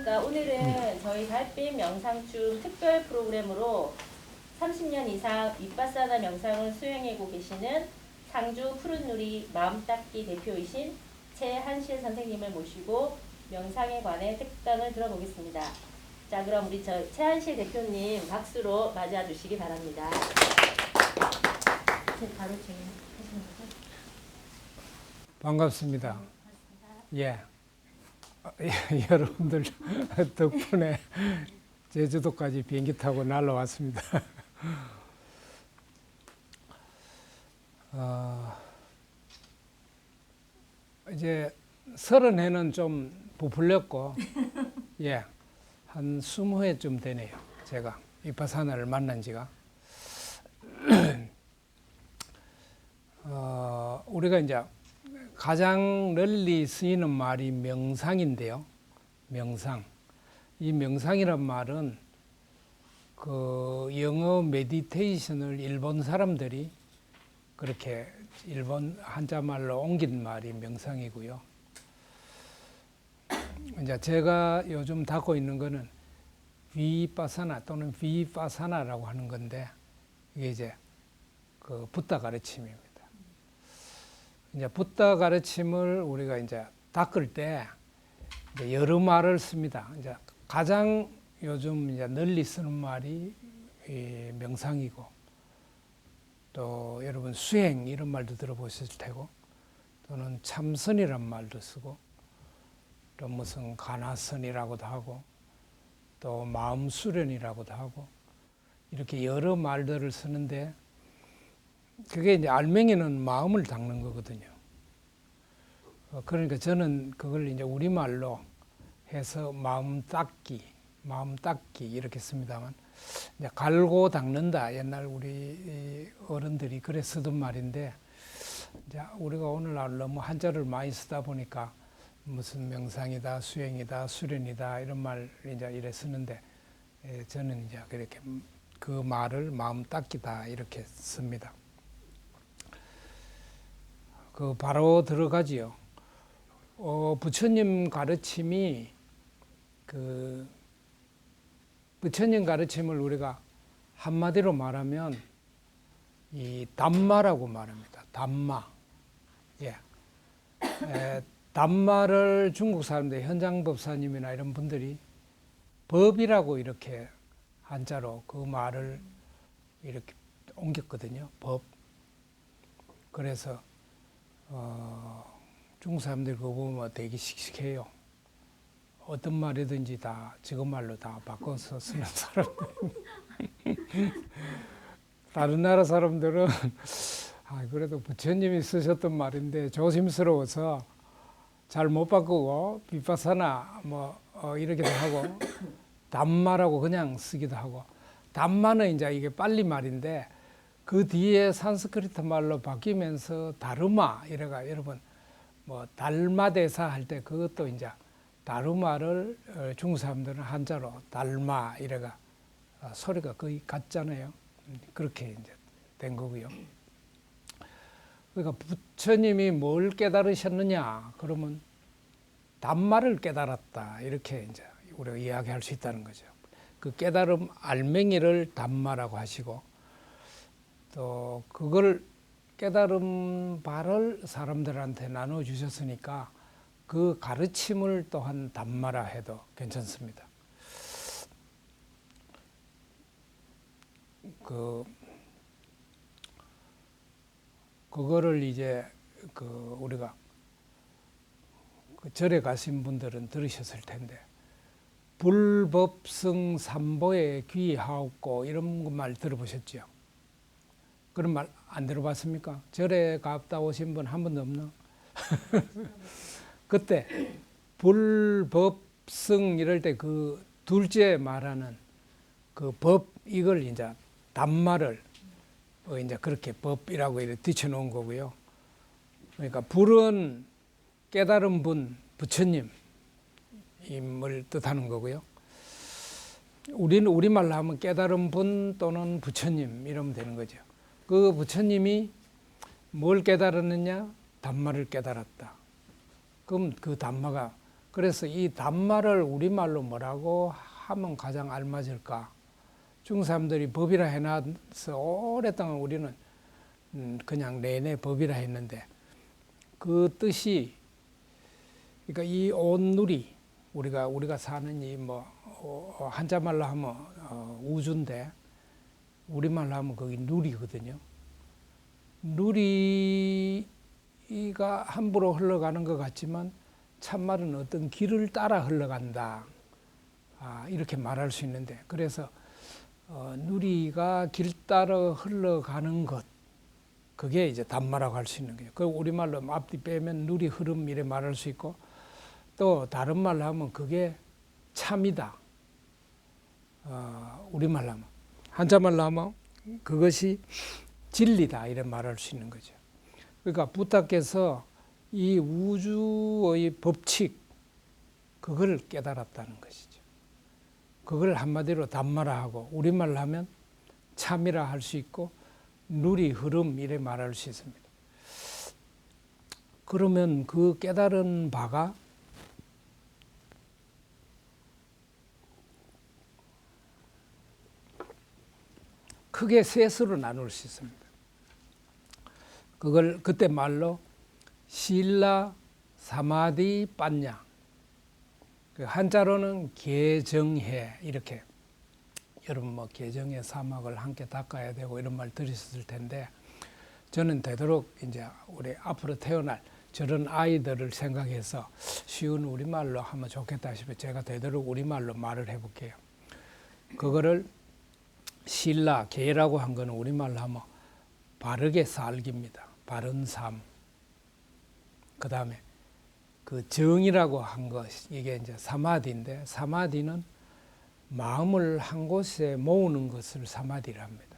안녕하십니까. 오늘은 저희 달빛 명상춤 특별 프로그램으로 30년 이상 윗바사나 명상을 수행하고 계시는 상주 푸른누리 마음닦기 대표이신 최한실 선생님을 모시고 명상에 관해 특강을 들어보겠습니다. 자, 그럼 우리 최한실 대표님 박수로 맞아 주시기 바랍니다. 바로 진행하시는 거죠? 반갑습니다. 예. 여러분들 덕분에 제주도까지 비행기 타고 날라왔습니다. 이제 30회는 좀 부풀렸고, 예, 한 20회쯤 되네요. 제가 윗바사나를 만난 지가. 우리가 이제 가장 널리 쓰이는 말이 명상인데요. 명상. 이 명상이란 말은 그 영어 메디테이션을 일본 사람들이 그렇게 일본 한자말로 옮긴 말이 명상이고요. 이제 제가 요즘 닦고 있는 거는 위파사나 또는 비파사나라고 하는 건데 이게 이제 그 붓다 가르침입니다. 이제 붓다 가르침을 우리가 이제 닦을 때 이제 여러 말을 씁니다. 이제 가장 요즘 이제 널리 쓰는 말이 명상이고, 또 여러분 수행 이런 말도 들어보실 테고, 또는 참선이란 말도 쓰고, 또 무슨 가나선이라고도 하고, 또 마음 수련이라고도 하고, 이렇게 여러 말들을 쓰는데, 그게 이제 알맹이는 마음을 닦는 거거든요. 그러니까 저는 그걸 이제 우리말로 해서 마음 닦기 이렇게 씁니다만, 이제 갈고 닦는다. 옛날 우리 어른들이 그래 쓰던 말인데, 이제 우리가 오늘날 너무 한자를 많이 쓰다 보니까 무슨 명상이다, 수행이다, 수련이다 이런 말 이제 이래 쓰는데, 저는 이제 그렇게 그 말을 마음 닦기다 이렇게 씁니다. 그 바로 들어가지요. 부처님 가르침이 부처님 가르침을 우리가 한마디로 말하면 이 담마라고 말합니다. 담마. 예. 담마를 중국 사람들 현장 법사님이나 이런 분들이 법이라고 이렇게 한자로 그 말을 이렇게 옮겼거든요. 법. 그래서 중국 사람들 그거 보면 되게 씩씩해요. 어떤 말이든지 다 지금 말로 다 바꿔서 쓰는 사람들. 다른 나라 사람들은 그래도 부처님이 쓰셨던 말인데 조심스러워서 잘 못 바꾸고 비파사나 이렇게도 하고 담마라고 그냥 쓰기도 하고, 담마는 이제 이게 빨리 말인데 그 뒤에 산스크리트 말로 바뀌면서 다르마 이래가, 여러분 달마대사 할 때 그것도 이제 다르마를 중국 사람들은 한자로 달마 이래가 소리가 거의 같잖아요. 그렇게 이제 된 거고요. 그러니까 부처님이 뭘 깨달으셨느냐 그러면 담마를 깨달았다 이렇게 이제 우리가 이야기할 수 있다는 거죠. 그 깨달음 알맹이를 담마라고 하시고, 또 그걸 깨달음 바를 사람들한테 나눠 주셨으니까 그 가르침을 또한 담마라 해도 괜찮습니다. 그거를 이제 우리가 그 절에 가신 분들은 들으셨을 텐데, 불법성 삼보에 귀하옵고 이런 말 들어보셨죠? 그런 말 안 들어봤습니까? 절에 갔다 오신 분 한 번도 없나? 그때 불법성 이럴 때 그 둘째 말하는 그 법, 이걸 이제 담마를 이제 그렇게 법이라고 이렇게 뒤쳐놓은 거고요. 그러니까 불은 깨달은 분, 부처님을 뜻하는 거고요. 우리는 우리말로 하면 깨달은 분 또는 부처님 이러면 되는 거죠. 그 부처님이 뭘 깨달았느냐? 담마를 깨달았다. 그럼 그 담마가 그래서 이 단말을 우리말로 뭐라고 하면 가장 알맞을까? 중국 사람들이 법이라 해놔서 오랫동안 우리는 그냥 내내 법이라 했는데 그 뜻이 그러니까 이 온누리 우리가 사는 이 뭐 한자말로 하면 우주인데 우리말로 하면 거기 누리거든요. 누리가 함부로 흘러가는 것 같지만 참말은 어떤 길을 따라 흘러간다. 이렇게 말할 수 있는데 그래서 누리가 길 따라 흘러가는 것 그게 이제 단마라고 할 수 있는 거예요. 그 우리말로 앞뒤 빼면 누리 흐름 이래 말할 수 있고 또 다른 말로 하면 그게 참이다. 우리말로 하면 한자말로 하면 그것이 진리다 이래 말할 수 있는 거죠. 그러니까 부타께서 이 우주의 법칙 그걸 깨달았다는 것이죠. 그걸 한마디로 단마라 하고 우리말로 하면 참이라 할 수 있고 누리 흐름 이래 말할 수 있습니다. 그러면 그 깨달은 바가 크게 셋으로 나눌 수 있습니다. 그걸 그때 말로 실라, 사마디, 빠냐. 한자로는 개정해 이렇게 여러분 뭐 개정해 사막을 함께 닦아야 되고 이런 말 들으셨을 텐데 저는 되도록 이제 우리 앞으로 태어날 저런 아이들을 생각해서 쉬운 우리말로 하면 좋겠다 싶어 제가 되도록 우리말로 말을 해볼게요. 그거를 신라, 계라고 한 거는 우리말로 하면 바르게 살기입니다. 바른 삶. 그 다음에 그 정이라고 한 것, 이게 이제 사마디인데, 사마디는 마음을 한 곳에 모으는 것을 사마디라 합니다.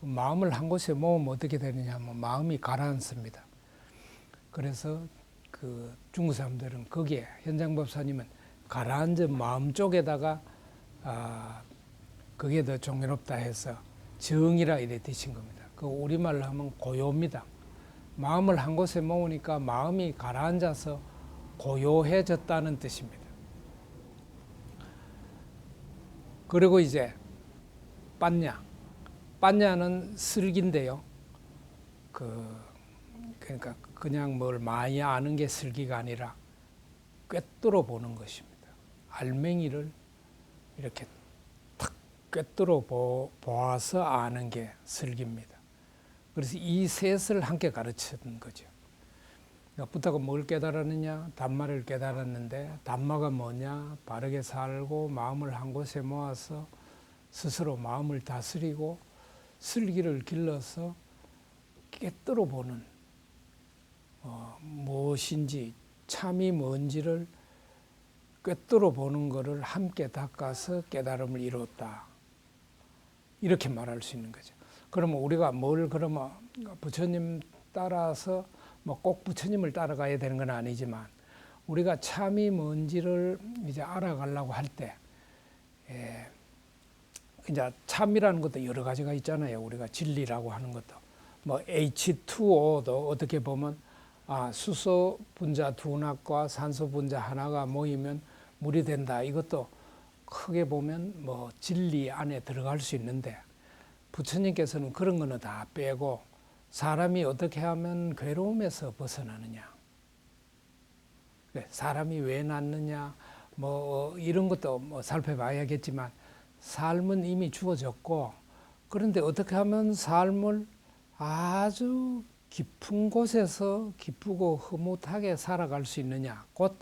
마음을 한 곳에 모으면 어떻게 되느냐 하면 마음이 가라앉습니다. 그래서 그 중국 사람들은 거기에, 현장 법사님은 가라앉은 마음 쪽에다가 그게 더 종교롭다 해서 정이라 이래 되신 겁니다. 그 우리말로 하면 고요입니다. 마음을 한 곳에 모으니까 마음이 가라앉아서 고요해졌다는 뜻입니다. 그리고 이제 빠냐. 빠냐는 슬기인데요. 그러니까 그냥 뭘 많이 아는 게 슬기가 아니라 꿰뚫어 보는 것입니다. 알맹이를 이렇게 탁 꿰뚫어 보아서 아는 게 슬기입니다. 그래서 이 셋을 함께 가르치는 거죠. 그러니까 부타가 뭘 깨달았느냐? 단마를 깨달았는데 단마가 뭐냐? 바르게 살고 마음을 한 곳에 모아서 스스로 마음을 다스리고 슬기를 길러서 꿰뚫어 보는 무엇인지 참이 뭔지를 꿰뚫어 보는 것을 함께 닦아서 깨달음을 이뤘다. 이렇게 말할 수 있는 거죠. 그러면 우리가 뭘 그러면 부처님 따라서 뭐 꼭 부처님을 따라가야 되는 건 아니지만 우리가 참이 뭔지를 이제 알아가려고 할 때 이제 참이라는 것도 여러 가지가 있잖아요. 우리가 진리라고 하는 것도 뭐 H2O도 어떻게 보면 수소 분자 두 납과 산소 분자 하나가 모이면 물이 된다. 이것도 크게 보면 뭐 진리 안에 들어갈 수 있는데 부처님께서는 그런 거는 다 빼고 사람이 어떻게 하면 괴로움에서 벗어나느냐, 사람이 왜 낳느냐, 뭐 이런 것도 뭐 살펴봐야겠지만 삶은 이미 주어졌고 그런데 어떻게 하면 삶을 아주 깊은 곳에서 기쁘고 흐뭇하게 살아갈 수 있느냐, 곧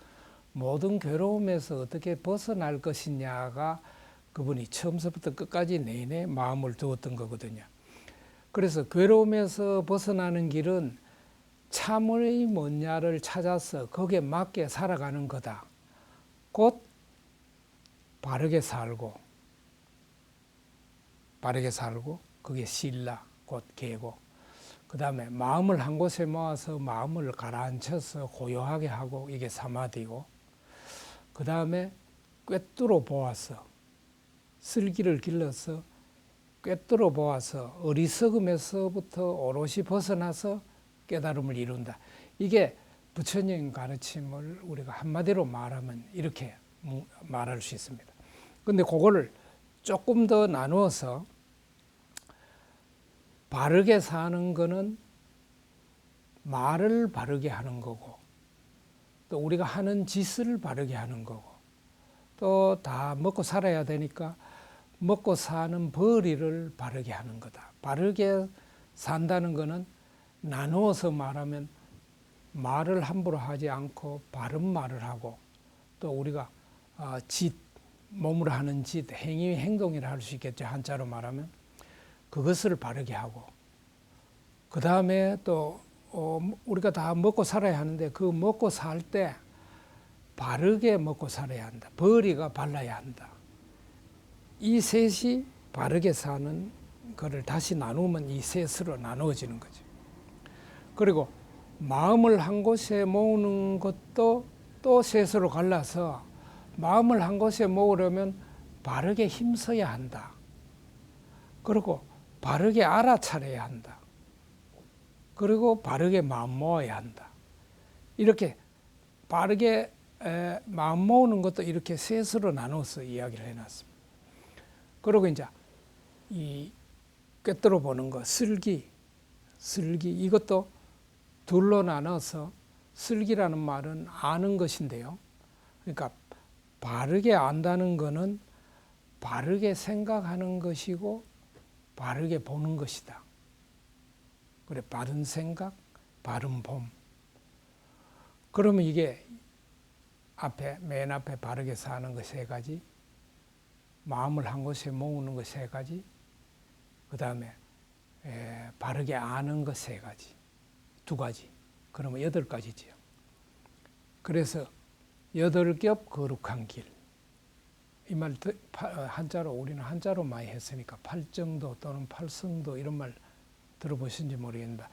모든 괴로움에서 어떻게 벗어날 것이냐가 그분이 처음부터 끝까지 내내 마음을 두었던 거거든요. 그래서 괴로움에서 벗어나는 길은 참의 뭐냐를 찾아서 거기에 맞게 살아가는 거다. 곧 바르게 살고 그게 신라, 곧 계고 그 다음에 마음을 한 곳에 모아서 마음을 가라앉혀서 고요하게 하고 이게 사마디고 그 다음에 꿰뚫어 보아서 슬기를 길러서 꿰뚫어 보아서 어리석음에서부터 오롯이 벗어나서 깨달음을 이룬다. 이게 부처님 가르침을 우리가 한마디로 말하면 이렇게 말할 수 있습니다. 근데 그거를 조금 더 나누어서 바르게 사는 거는 말을 바르게 하는 거고, 또 우리가 하는 짓을 바르게 하는 거고, 또 다 먹고 살아야 되니까 먹고 사는 벌이를 바르게 하는 거다. 바르게 산다는 거는 나누어서 말하면 말을 함부로 하지 않고 바른 말을 하고, 또 우리가 짓, 몸으로 하는 짓, 행위, 행동이라 할 수 있겠죠. 한자로 말하면 그것을 바르게 하고, 그 다음에 또 우리가 다 먹고 살아야 하는데 그 먹고 살 때 바르게 먹고 살아야 한다. 벌이가 발라야 한다. 이 셋이 바르게 사는 거를 다시 나누면 이 셋으로 나누어지는 거죠. 그리고 마음을 한 곳에 모으는 것도 또 셋으로 갈라서 마음을 한 곳에 모으려면 바르게 힘써야 한다. 그리고 바르게 알아차려야 한다. 그리고 바르게 마음 모아야 한다. 이렇게 바르게 마음 모으는 것도 이렇게 셋으로 나눠서 이야기를 해놨습니다. 그리고 이제 이 꿰뚫어 보는 거, 슬기 이것도 둘로 나눠서, 슬기라는 말은 아는 것인데요. 그러니까 바르게 안다는 것은 바르게 생각하는 것이고 바르게 보는 것이다. 그래, 바른 생각, 바른 봄. 그러면 이게 맨 앞에 바르게 사는 것 세 가지, 마음을 한 곳에 모으는 것 세 가지, 그 다음에 바르게 아는 것 세 가지, 두 가지. 그러면 8가지지요. 그래서 8겹 거룩한 길. 이 말 한자로, 우리는 한자로 많이 했으니까 팔정도 또는 팔성도 이런 말 들어보신지 모르겠는데,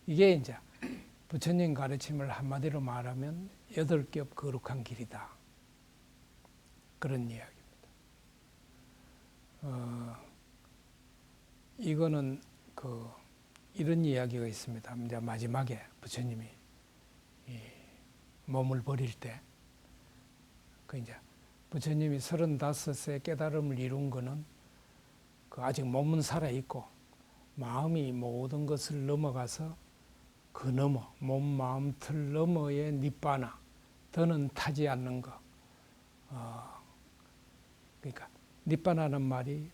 이게 이제 부처님 가르침을 한마디로 말하면 8겹 거룩한 길이다. 그런 이야기입니다. 이거는 이런 이야기가 있습니다. 이제 마지막에 부처님이 이 몸을 버릴 때, 이제 부처님이 35세 깨달음을 이룬 거는 아직 몸은 살아 있고 마음이 모든 것을 넘어가서 그 너머, 몸, 마음, 틀 너머의 니빠나, 더는 타지 않는 것. 그러니까 니빠나는 말이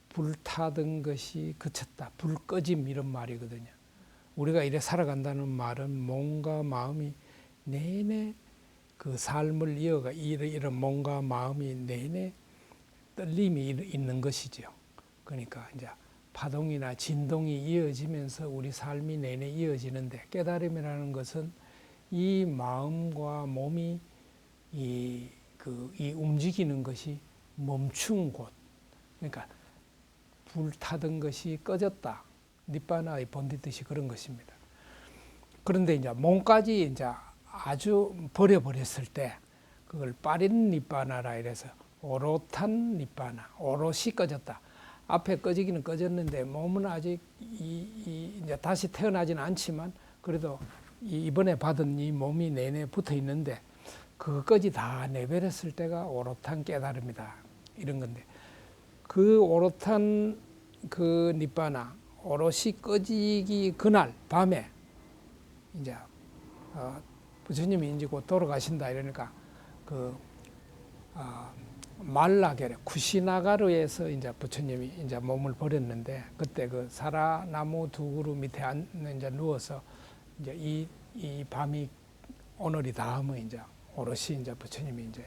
불타던 것이 그쳤다, 불 꺼짐 이런 말이거든요. 우리가 이래 살아간다는 말은 몸과 마음이 내내 그 삶을 이어가, 이런 몸과 마음이 내내 떨림이 있는 것이죠. 그러니까 이제 파동이나 진동이 이어지면서 우리 삶이 내내 이어지는데, 깨달음이라는 것은 이 마음과 몸이 이 움직이는 것이 멈춘 곳. 그러니까 불타던 것이 꺼졌다. 니빠나의 본디 뜻이 그런 것입니다. 그런데 이제 몸까지 이제 아주 버려버렸을 때 그걸 빠린 니빠나라 이래서 오롯한 니빠나, 오롯이 꺼졌다. 앞에 꺼지기는 꺼졌는데 몸은 아직 이제 다시 태어나지는 않지만 그래도 이번에 받은 이 몸이 내내 붙어 있는데 그것까지 다 내버렸을 때가 오롯한 깨달음이다. 이런 건데, 그 오롯한 그 니빠나, 오롯이 꺼지기 그날 밤에 이제 부처님이 이제 곧 돌아가신다 이러니까 말라게레 쿠시나가르에서 이제 부처님이 이제 몸을 버렸는데, 그때 그 사라나무 두 그루 밑에 이제 누워서 이제 이 밤이 오늘이 다음에 이제 오롯이 이제 부처님이 이제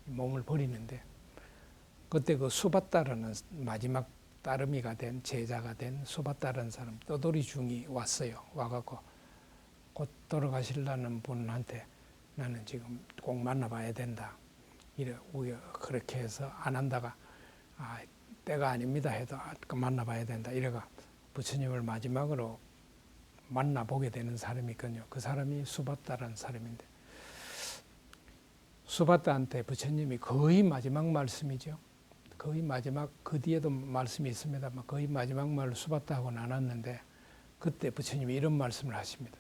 몸을 버리는데, 그때 그 수바따라는 마지막 따름이가 된 제자가 된 수바따라는 사람 떠돌이 중이 왔어요. 와갖고 곧 돌아가시려는 분한테 나는 지금 꼭 만나봐야 된다. 이래 그렇게 해서 안 한다가 때가 아닙니다 해도 만나봐야 된다. 이래가 부처님을 마지막으로 만나보게 되는 사람이 있거든요. 그 사람이 수바따라는 사람인데, 수바따한테 부처님이 거의 마지막 말씀이죠. 거의 마지막, 그 뒤에도 말씀이 있습니다만 거의 마지막 말을 수바따하고 나눴는데, 그때 부처님이 이런 말씀을 하십니다.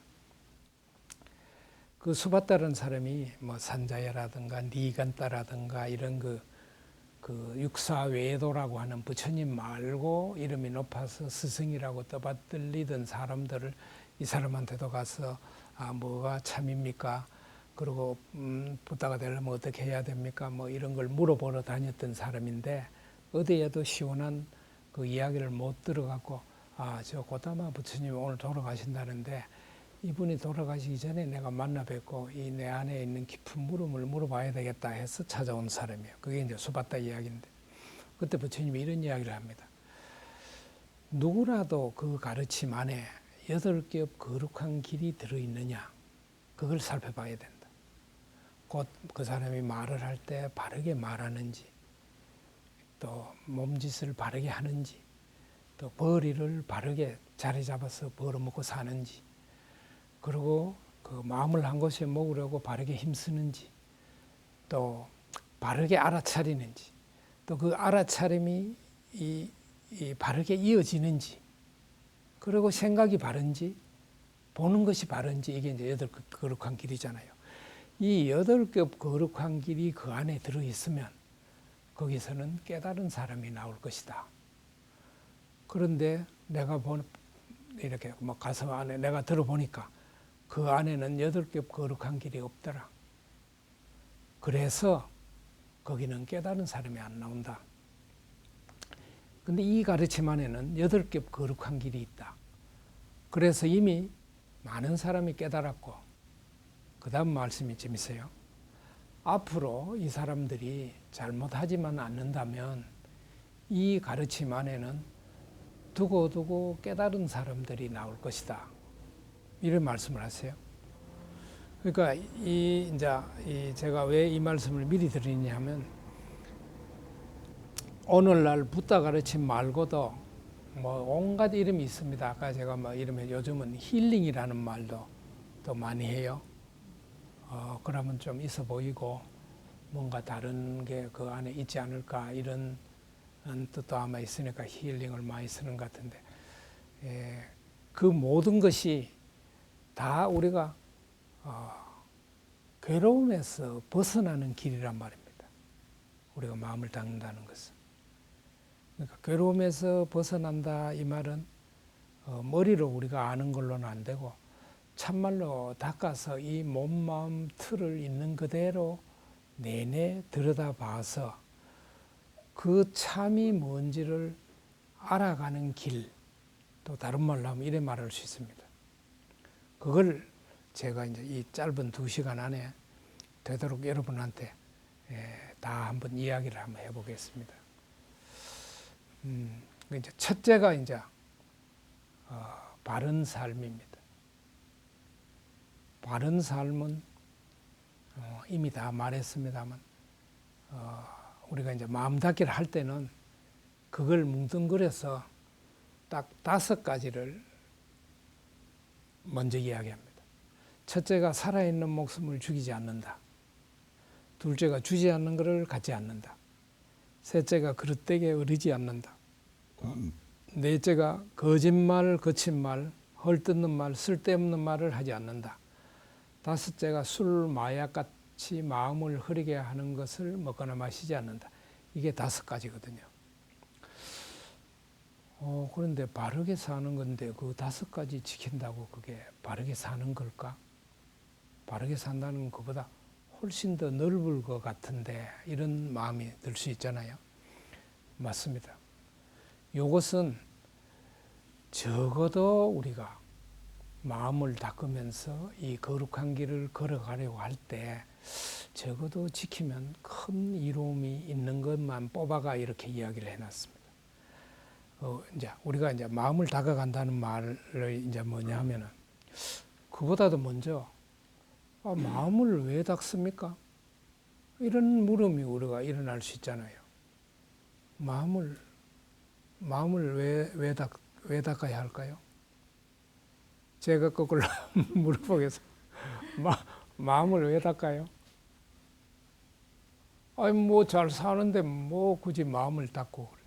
그 수바다라는 사람이 뭐 산자야라든가 니간따라든가 이런 그 육사외도라고 하는 부처님 말고 이름이 높아서 스승이라고 떠받들리던 사람들을 이 사람한테도 가서 뭐가 참입니까? 그리고 부다가 되려면 어떻게 해야 됩니까? 뭐 이런 걸 물어보러 다녔던 사람인데 어디에도 시원한 그 이야기를 못 들어갖고 저 고다마 부처님 오늘 돌아가신다는데 이분이 돌아가시기 전에 내가 만나 뵙고 이 내 안에 있는 깊은 물음을 물어봐야 되겠다 해서 찾아온 사람이에요. 그게 이제 수바다 이야기인데 그때 부처님이 이런 이야기를 합니다. 누구라도 그 가르침 안에 8겹 거룩한 길이 들어있느냐 그걸 살펴봐야 된다. 곧 그 사람이 말을 할 때 바르게 말하는지 또 몸짓을 바르게 하는지 또 벌이를 바르게 자리 잡아서 벌어먹고 사는지 그리고 그 마음을 한 곳에 먹으려고 바르게 힘쓰는지 또 바르게 알아차리는지 또 그 알아차림이 이 바르게 이어지는지 그리고 생각이 바른지 보는 것이 바른지 이게 이제 8겹 거룩한 길이잖아요. 이 8겹 거룩한 길이 그 안에 들어있으면 거기서는 깨달은 사람이 나올 것이다. 그런데 내가 이렇게 뭐 가슴 안에 내가 들어보니까 그 안에는 8겹 거룩한 길이 없더라. 그래서 거기는 깨달은 사람이 안 나온다. 근데 이 가르침 안에는 8겹 거룩한 길이 있다. 그래서 이미 많은 사람이 깨달았고 그 다음 말씀이 재밌어요. 앞으로 이 사람들이 잘못하지만 않는다면 이 가르침 안에는 두고두고 깨달은 사람들이 나올 것이다. 이런 말씀을 하세요. 그러니까 제가 왜 이 말씀을 미리 드리냐 하면 오늘날 붓다 가르침 말고도 뭐 온갖 이름이 있습니다. 아까 제가 뭐 이름에 요즘은 힐링이라는 말도 또 많이 해요. 그러면 좀 있어 보이고 뭔가 다른 게 그 안에 있지 않을까 이런 뜻도 아마 있으니까 힐링을 많이 쓰는 것 같은데 그 모든 것이 다 우리가 괴로움에서 벗어나는 길이란 말입니다. 우리가 마음을 닦는다는 것은. 그러니까 괴로움에서 벗어난다 이 말은 머리로 우리가 아는 걸로는 안 되고 참말로 닦아서 이 몸, 마음, 틀을 있는 그대로 내내 들여다봐서 그 참이 뭔지를 알아가는 길, 또 다른 말로 하면 이래 말할 수 있습니다. 그걸 제가 이제 이 짧은 2시간 안에 되도록 여러분한테 다 한번 이야기를 한번 해보겠습니다. 이제 첫째가 이제 바른 삶입니다. 바른 삶은 이미 다 말했습니다만 우리가 이제 마음 닫기를 할 때는 그걸 뭉뚱그려서 딱 5가지를 먼저 이야기합니다. 첫째가 살아있는 목숨을 죽이지 않는다. 둘째가 주지 않는 것을 갖지 않는다. 셋째가 그릇되게 어리지 않는다. 넷째가 거짓말, 거친 말, 헐뜯는 말, 쓸데없는 말을 하지 않는다. 다섯째가 술, 마약같이 마음을 흐리게 하는 것을 먹거나 마시지 않는다. 이게 5가지거든요. 그런데 바르게 사는 건데 그 5가지 지킨다고 그게 바르게 사는 걸까? 바르게 산다는 것보다 훨씬 더 넓을 것 같은데 이런 마음이 들 수 있잖아요. 맞습니다. 이것은 적어도 우리가 마음을 닦으면서 이 거룩한 길을 걸어가려고 할 때 적어도 지키면 큰 이로움이 있는 것만 뽑아가 이렇게 이야기를 해놨습니다. 이제 우리가 이제 마음을 닦아간다는 말을 이제 뭐냐 하면은 그보다도 먼저 마음을 왜 닦습니까? 이런 물음이 우리가 일어날 수 있잖아요. 마음을 왜 닦아야 할까요? 제가 거꾸로 물어보겠습니다. 마음을 왜 닦아요? 아니 뭐 잘 사는데 뭐 굳이 마음을 닦고 그래.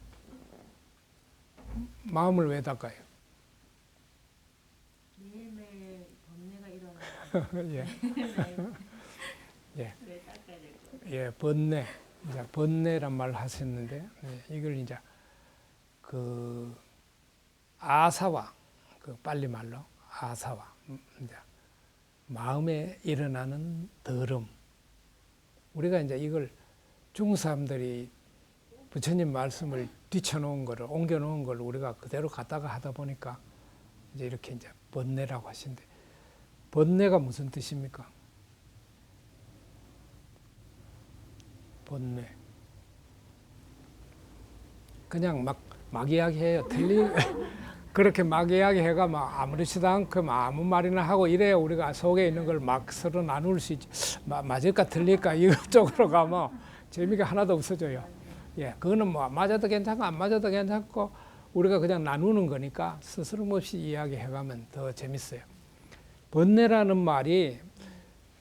마음을 왜 닦아요? 매일매일 번뇌가 일어나요. 예. 예. 왜 닦아야 될 거? 예, 번뇌. 이제 번뇌란 말을 하셨는데, 이걸 이제 그 아사와, 그 빨리 말로 아사와, 이제 마음에 일어나는 더럼. 우리가 이제 이걸 중국 사람들이 부처님 말씀을 뒤쳐놓은 거를, 옮겨놓은 걸 우리가 그대로 갖다가 하다 보니까 이제 이렇게 이제 번뇌라고 하신대. 번뇌가 무슨 뜻입니까? 번뇌. 그냥 막 이야기해요. 그렇게 막 이야기해가 막 아무렇지도 않고 막 아무 말이나 하고 이래야 우리가 속에 있는 걸 막 서로 나눌 수 있지. 맞을까 틀릴까 이쪽으로 가면 재미가 하나도 없어져요. 예, 그거는 뭐 맞아도 괜찮고 안 맞아도 괜찮고 우리가 그냥 나누는 거니까 스스럼없이 이야기해가면 더 재밌어요. 번뇌라는 말이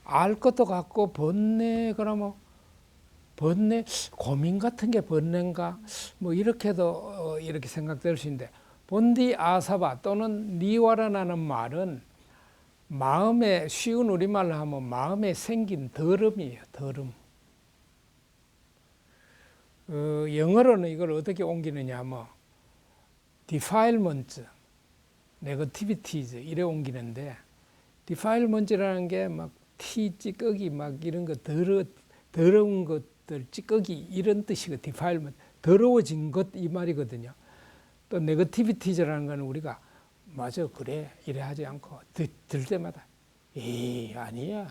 알 것도 같고 번뇌 그러면 번뇌 고민 같은 게 번뇌인가 뭐 이렇게도 이렇게 생각될 수 있는데 본디 아사바 또는 니와라라는 말은 마음에 쉬운 우리말로 하면 마음에 생긴 더름이에요. 더름. 영어로는 이걸 어떻게 옮기느냐 하면 defilement, negativities 이래 옮기는데 defilement라는 게 막 티, 찌꺼기 막 이런 거 더러운 것들 찌꺼기 이런 뜻이고 defilement 더러워진 것 이 말이거든요. 또 negativity라는 건 우리가 맞아 그래 이래 하지 않고 들 때마다 에이 아니야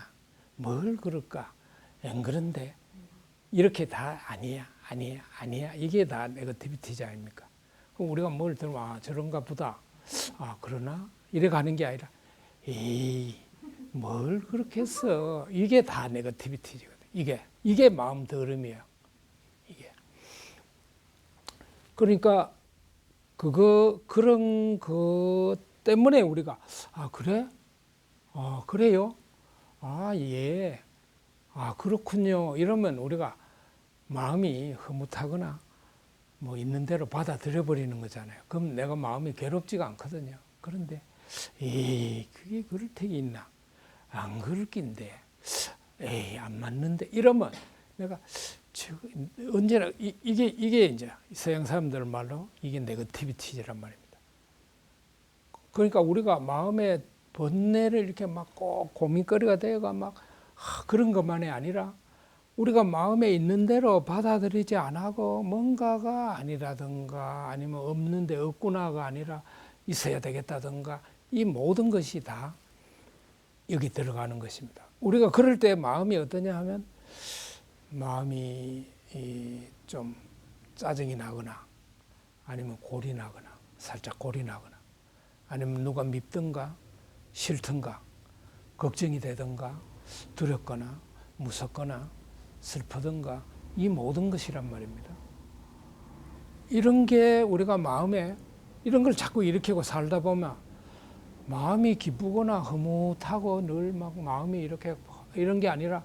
뭘 그럴까 안 그런데 이렇게 다 아니야 이게 다 네거티비티지 아닙니까? 그럼 우리가 뭘 들으면 아 저런가 보다 아 그러나 이래 가는 게 아니라 에이 뭘 그렇게 했어 이게 다 네거티비티거든. 이게 마음 더름이에요. 이게 그러니까 그런 것 때문에 우리가 아 그래 그래요 예 그렇군요 이러면 우리가 마음이 흐뭇하거나 뭐 있는 대로 받아들여 버리는 거잖아요. 그럼 내가 마음이 괴롭지가 않거든요. 그런데 그게 그럴 택이 있나 안 그럴 낀데 안 맞는데 이러면 내가 언제나 이게 이제 서양 사람들 말로 이게 네거티비티란 말입니다. 그러니까 우리가 마음의 번뇌를 이렇게 막 꼭 고민거리가 되어가 막 그런 것만이 아니라 우리가 마음에 있는 대로 받아들이지 않고 뭔가가 아니라든가 아니면 없는데 없구나가 아니라 있어야 되겠다든가 이 모든 것이 다 여기 들어가는 것입니다. 우리가 그럴 때 마음이 어떠냐 하면 마음이 좀 짜증이 나거나 아니면 골이 나거나 살짝 골이 나거나 아니면 누가 밉든가 싫든가 걱정이 되든가 두렵거나 무섭거나 슬프든가 이 모든 것이란 말입니다. 이런 게 우리가 마음에 이런 걸 자꾸 일으키고 살다 보면 마음이 기쁘거나 흐뭇하고 늘 막 마음이 이렇게 이런 게 아니라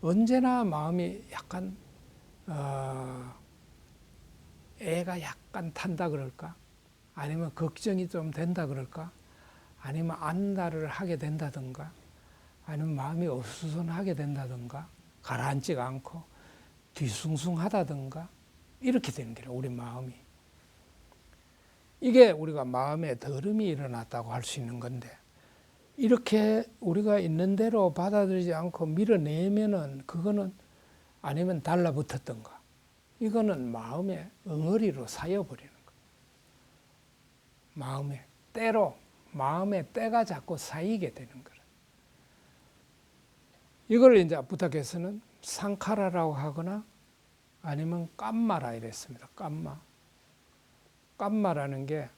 언제나 마음이 약간 애가 약간 탄다 그럴까? 아니면 걱정이 좀 된다 그럴까? 아니면 안달을 하게 된다든가 아니면 마음이 어수선하게 된다든가 가라앉지가 않고 뒤숭숭하다든가 이렇게 되는 거예요. 우리 마음이. 이게 우리가 마음에 더름이 일어났다고 할 수 있는 건데 이렇게 우리가 있는 대로 받아들이지 않고 밀어내면은 그거는 아니면 달라붙었던가 이거는 마음의 엉어리로 쌓여버리는 거예요. 마음에 때로 마음에 때가 자꾸 쌓이게 되는 거예요. 이걸 이제 부탁해서는 상카라라고 하거나 아니면 깜마라 이랬습니다. 깜마라는 게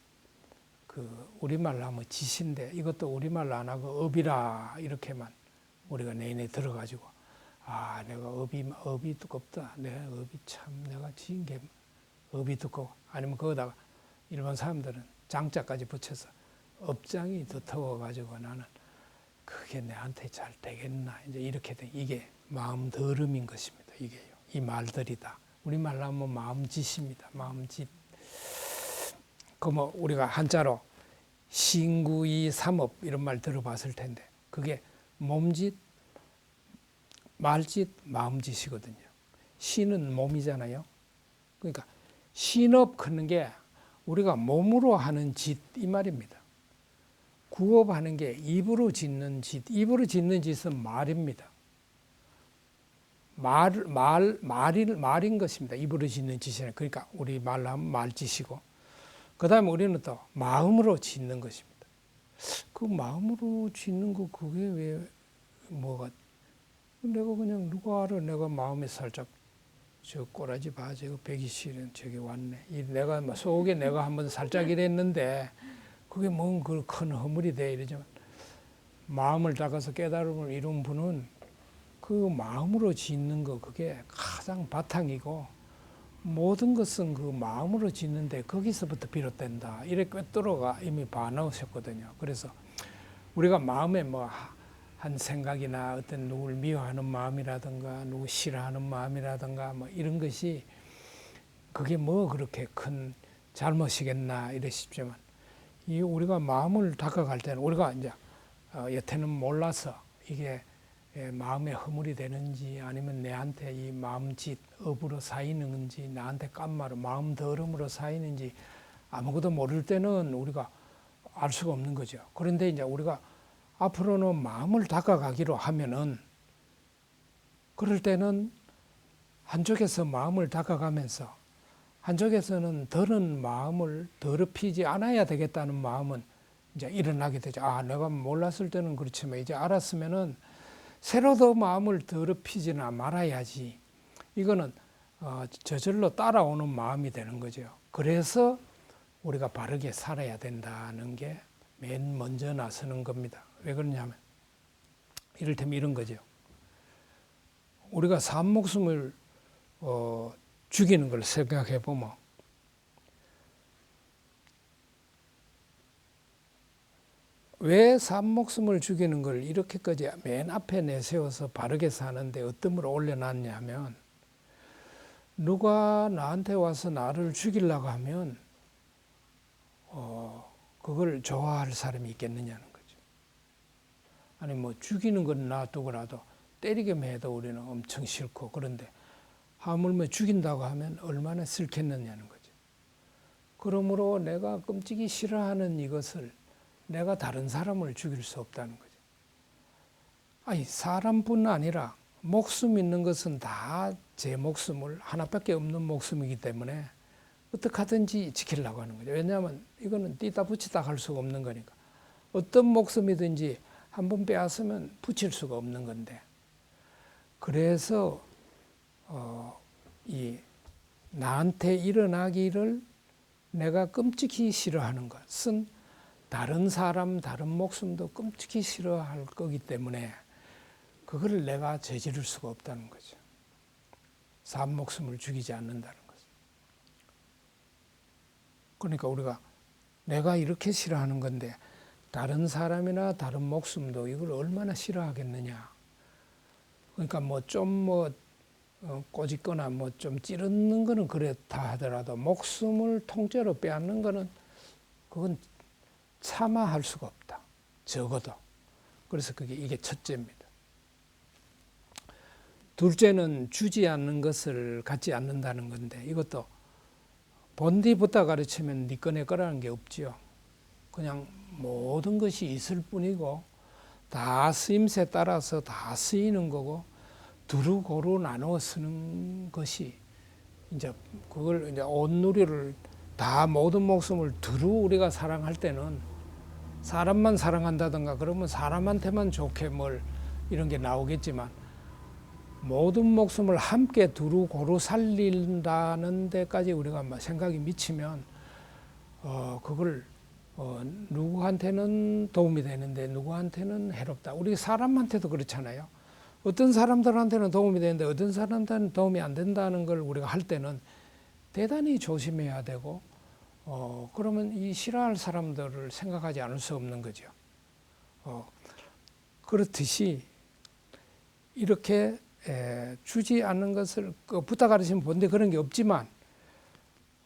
그 우리말로 하면 짓인데 이것도 우리말로 안 하고 업이라 이렇게만 우리가 내내 들어가지고 아 내가 업이 두껍다. 내가 업이 참 내가 지은 게 업이 두꺼워. 아니면 거기다가 일반 사람들은 장자까지 붙여서 업장이 두터워가지고 나는 그게 내한테 잘 되겠나 이제 이렇게 된 이게 마음 더름인 것입니다. 이게요. 이 말들이 다 우리말로 하면 마음짓입니다. 마음짓. 그 뭐 우리가 한자로 신구이 삼업 이런 말 들어봤을 텐데 그게 몸짓, 말짓, 마음짓이거든요. 시는 몸이잖아요. 그러니까 신업하는 게 우리가 몸으로 하는 짓 이 말입니다. 구업하는 게 입으로 짓는 짓, 입으로 짓는 짓은 말입니다. 말인 것입니다. 입으로 짓는 짓이는. 그러니까 우리 말로 하면 말짓이고, 그 다음에 우리는 또 마음으로 짓는 것입니다. 그 마음으로 짓는 거 그게 왜 뭐가, 내가 그냥 누가 알아. 내가 마음에 살짝 저 꼬라지 봐. 저거 배기 싫은 저기 왔네. 이 내가 속에 내가 한번 살짝 이랬는데 그게 뭔 그 큰 허물이 돼 이러지만, 마음을 닦아서 깨달음을 이룬 분은 그 마음으로 짓는 거 그게 가장 바탕이고, 모든 것은 그 마음으로 짓는데 거기서부터 비롯된다. 이래 꿰뚫어가 이미 봐놓으셨거든요. 그래서 우리가 마음에 뭐 한 생각이나 어떤 누구를 미워하는 마음이라든가 누구 싫어하는 마음이라든가 뭐 이런 것이 그게 뭐 그렇게 큰 잘못이겠나 이래 싶지만, 이 우리가 마음을 닦아갈 때는 우리가 이제 여태는 몰라서 이게 마음의 허물이 되는지 아니면 내한테 이 마음짓 업으로 쌓이는지 나한테 깜마로 마음 더러움으로 쌓이는지 아무것도 모를 때는 우리가 알 수가 없는 거죠. 그런데 이제 우리가 앞으로는 마음을 닦아가기로 하면은, 그럴 때는 한쪽에서 마음을 닦아가면서 한쪽에서는 더러운 마음을 더럽히지 않아야 되겠다는 마음은 이제 일어나게 되죠. 아, 내가 몰랐을 때는 그렇지만 이제 알았으면은 새로 더 마음을 더럽히지나 말아야지. 이거는 저절로 따라오는 마음이 되는 거죠. 그래서 우리가 바르게 살아야 된다는 게 맨 먼저 나서는 겁니다. 왜 그러냐면 이를테면 이런 거죠. 우리가 산 목숨을 죽이는 걸 생각해 보면, 왜 산 목숨을 죽이는 걸 이렇게까지 맨 앞에 내세워서 바르게 사는데 어떤 걸 올려놨냐면, 누가 나한테 와서 나를 죽이려고 하면 그걸 좋아할 사람이 있겠느냐는 거죠. 아니 뭐 죽이는 건 놔두고라도 때리기만 해도 우리는 엄청 싫고, 그런데 하물며 죽인다고 하면 얼마나 싫겠느냐는 거죠. 그러므로 내가 끔찍이 싫어하는 이것을 내가 다른 사람을 죽일 수 없다는 거죠. 아니 사람뿐 아니라 목숨 있는 것은 다 제 목숨을 하나밖에 없는 목숨이기 때문에 어떻게 하든지 지키려고 하는 거죠. 왜냐하면 이거는 띠다 붙이다 할 수가 없는 거니까. 어떤 목숨이든지 한번 빼앗으면 붙일 수가 없는 건데, 그래서 이 나한테 일어나기를 내가 끔찍히 싫어하는 것은 다른 사람, 다른 목숨도 끔찍히 싫어할 거기 때문에 그거를 내가 저지를 수가 없다는 거죠. 산 목숨을 죽이지 않는다는 거죠. 그러니까 우리가 내가 이렇게 싫어하는 건데 다른 사람이나 다른 목숨도 이걸 얼마나 싫어하겠느냐. 그러니까 뭐 좀 꼬집거나 뭐 좀 찌르는 거는 그렇다 하더라도 목숨을 통째로 빼앗는 거는 그건 차마 할 수가 없다. 적어도. 그래서 이게 첫째입니다. 둘째는 주지 않는 것을 갖지 않는다는 건데, 이것도 본디부터 가르치면 네 거네 거라는 게 없지요. 그냥 모든 것이 있을 뿐이고 다 쓰임새 따라서 다 쓰이는 거고 두루고루 나누어 쓰는 것이 이제 그걸 이제 온누리를 다 모든 목숨을 두루 우리가 사랑할 때는 사람만 사랑한다든가 그러면 사람한테만 좋게 뭘 이런 게 나오겠지만, 모든 목숨을 함께 두루 고루 살린다는 데까지 우리가 생각이 미치면 그걸 누구한테는 도움이 되는데 누구한테는 해롭다. 우리 사람한테도 그렇잖아요. 어떤 사람들한테는 도움이 되는데 어떤 사람한테는 도움이 안 된다는 걸 우리가 할 때는 대단히 조심해야 되고, 그러면 이 싫어할 사람들을 생각하지 않을 수 없는 거죠. 그렇듯이 이렇게 주지 않는 것을 부탁 가르치면 본데 그런 게 없지만,